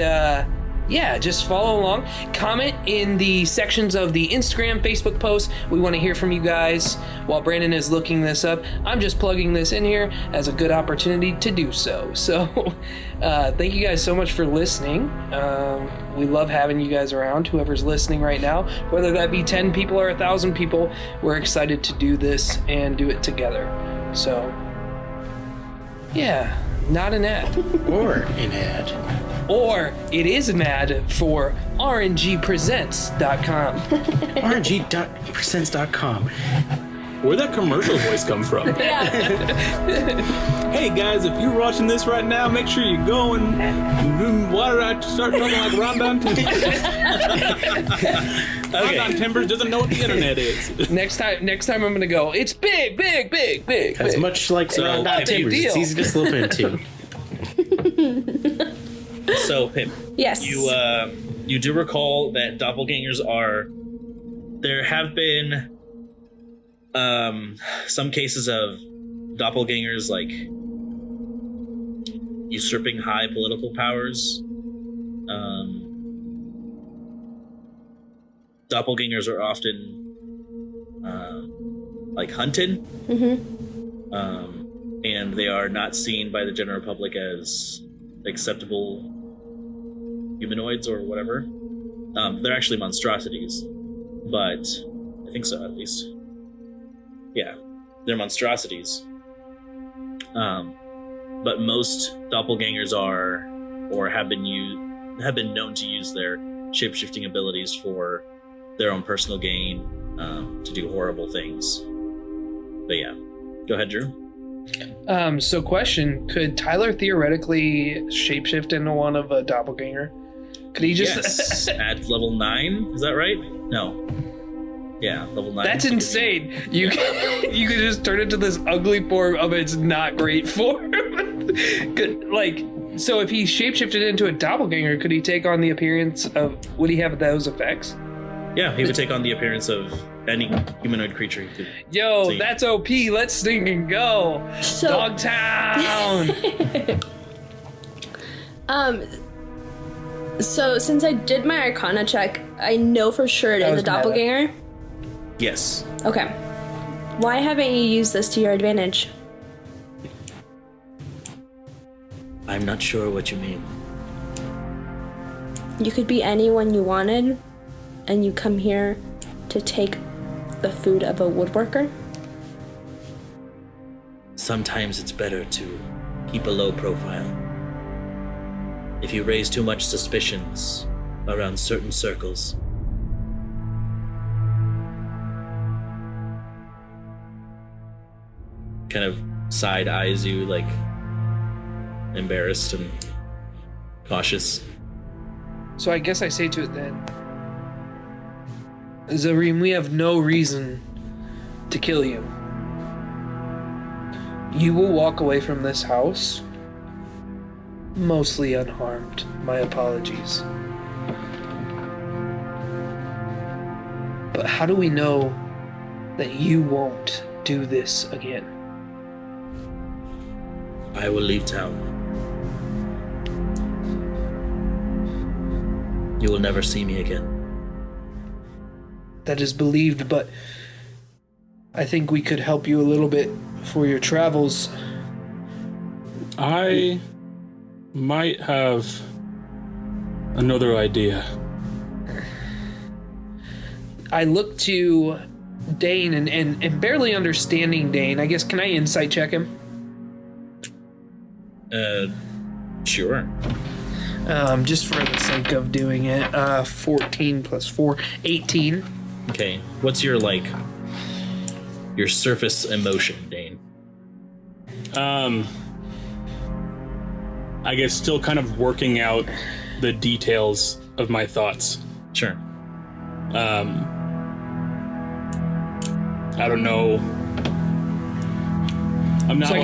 yeah, just follow along. Comment in the sections of the Instagram, Facebook posts. We want to hear from you guys. While Brandon is looking this up, I'm just plugging this in here as a good opportunity to do so. So thank you guys so much for listening. We love having you guys around, whoever's listening right now. Whether that be 10 people or 1,000 people, we're excited to do this and do it together. So, yeah, not an ad. Or an ad. Or it is an ad for rngpresents.com. rng.presents.com. Where'd that commercial voice come from? Yeah. Hey guys, if you're watching this right now, make sure you go and why did I start talking like Rondon Timbers? Rondon Timbers doesn't know what the internet is. Next time I'm gonna go. It's big. As big. much like So, Rondon Timbers, it's deal. easy to slip into. So, Pip, Yes. you do recall that doppelgangers are. There have been some cases of doppelgangers like usurping high political powers. Doppelgangers are often like hunted, and they are not seen by the general public as acceptable humanoids or whatever. They're actually monstrosities, but I think so, at least. Yeah, they're monstrosities. But most doppelgangers are, or have been known to use their shape-shifting abilities for their own personal gain, to do horrible things. But yeah, go ahead, Drew. So question, could Tyler theoretically shapeshift into one of a doppelganger? Could he just... Yes, at level 9, is that right? No. Yeah, level 9. That's insane. You could just turn into this ugly form of its not great form. So if he shapeshifted into a doppelganger, could he take on the appearance of... Would he have those effects? Yeah, he would take on the appearance of any humanoid creature he could. Yo, see. that's OP. Let's sting and go. So- Dogtown. So since I did my Arcana check, I know for sure it That is was a doppelganger. Yes. Okay. Why haven't you used this to your advantage? I'm not sure what you mean. You could be anyone you wanted, and you come here to take the food of a woodworker? Sometimes it's better to keep a low profile. If you raise too much suspicions around certain circles, kind of side eyes you, like embarrassed and cautious. So I guess I say to it then, Zareem, we have no reason to kill you. You will walk away from this house mostly unharmed. My apologies. But how do we know that you won't do this again? I will leave town. You will never see me again. That is believed, but I think we could help you a little bit for your travels. I might have another idea. I look to Dane and barely understanding Dane. I guess, can I insight check him? Sure. Just for the sake of doing it. 14 plus 4, 18. Okay. What's your your surface emotion, Dane? I guess still kind of working out the details of my thoughts. Sure. I don't know. I'm not So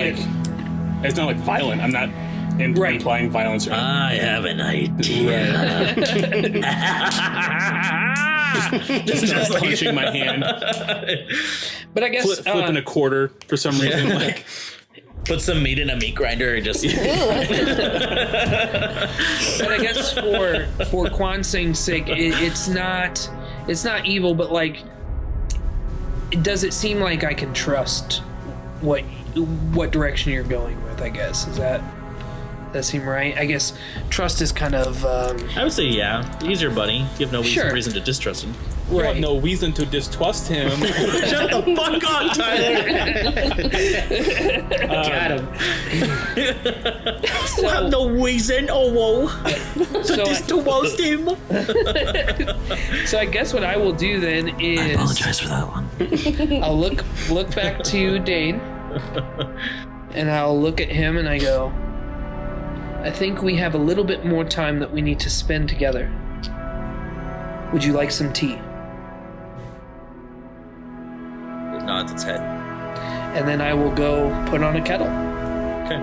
it's not violent. I'm not Right. implying violence or anything. I have an idea. Just start punching my hand, But I guess flipping a quarter for some reason. Put some meat in a meat grinder and just. but I guess for Quan Sing's sake, it's not evil, but does it seem like I can trust what direction you're going with? I guess that seem right? I guess trust is kind of. I would say yeah. He's your buddy. You have no reason to distrust him. You Right. have no reason to distrust him. Shut the fuck up, Tyler. Got him. You have no reason, to distrust him. So I guess what I will do then is I apologize for that one. I'll look back to Dane, and I'll look at him and I go, I think we have a little bit more time that we need to spend together. Would you like some tea? It nods its head. And then I will go put on a kettle. Okay.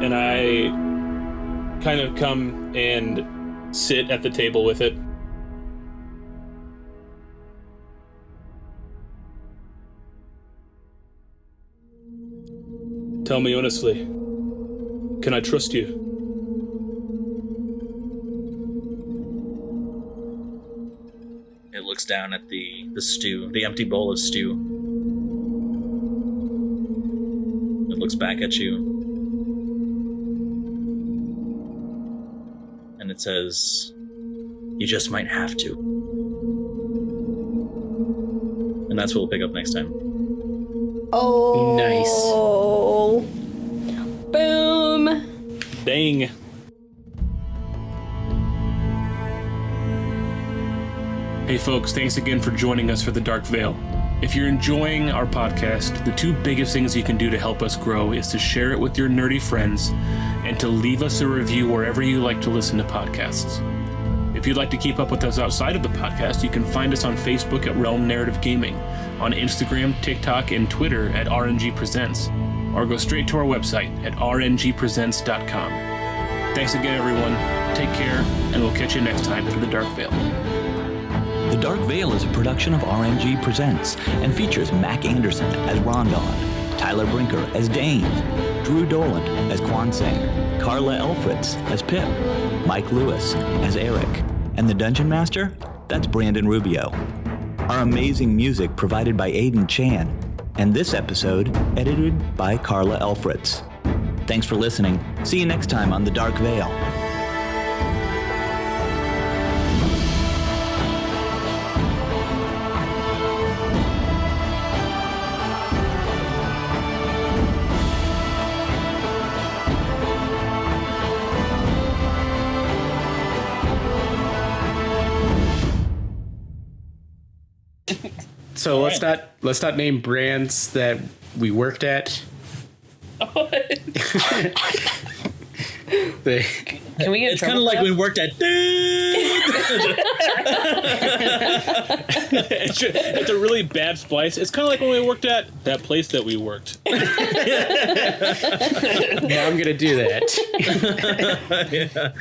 And I kind of come and sit at the table with it. Tell me honestly, can I trust you? It looks down at the stew, the empty bowl of stew. It looks back at you. And it says, you just might have to. And that's what we'll pick up next time. Oh. Nice. Boom. Dang. Hey folks, thanks again for joining us for The Dark Veil. If you're enjoying our podcast, the two biggest things you can do to help us grow is to share it with your nerdy friends and to leave us a review wherever you like to listen to podcasts. If you'd like to keep up with us outside of the podcast, you can find us on Facebook at Realm Narrative Gaming, on Instagram, TikTok, and Twitter at RNG Presents, or go straight to our website at rngpresents.com. Thanks again, everyone. Take care, and we'll catch you next time for The Dark Veil. The Dark Veil is a production of RNG Presents and features Mac Anderson as Rondon, Tyler Brinker as Dane, Drew Doland as Quan Sing, Carla Elfritz as Pip, Mike Lewis as Eric, and the Dungeon Master? That's Brandon Rubio. Our amazing music provided by Aiden Chan, and this episode edited by Carla Elfritz. Thanks for listening. See you next time on The Dark Veil. So let's not name brands that we worked at. Can we get? It's kind of like we worked at. It's a really bad splice. It's kind of like when we worked at that place that we worked. Now I'm gonna do that. Yeah.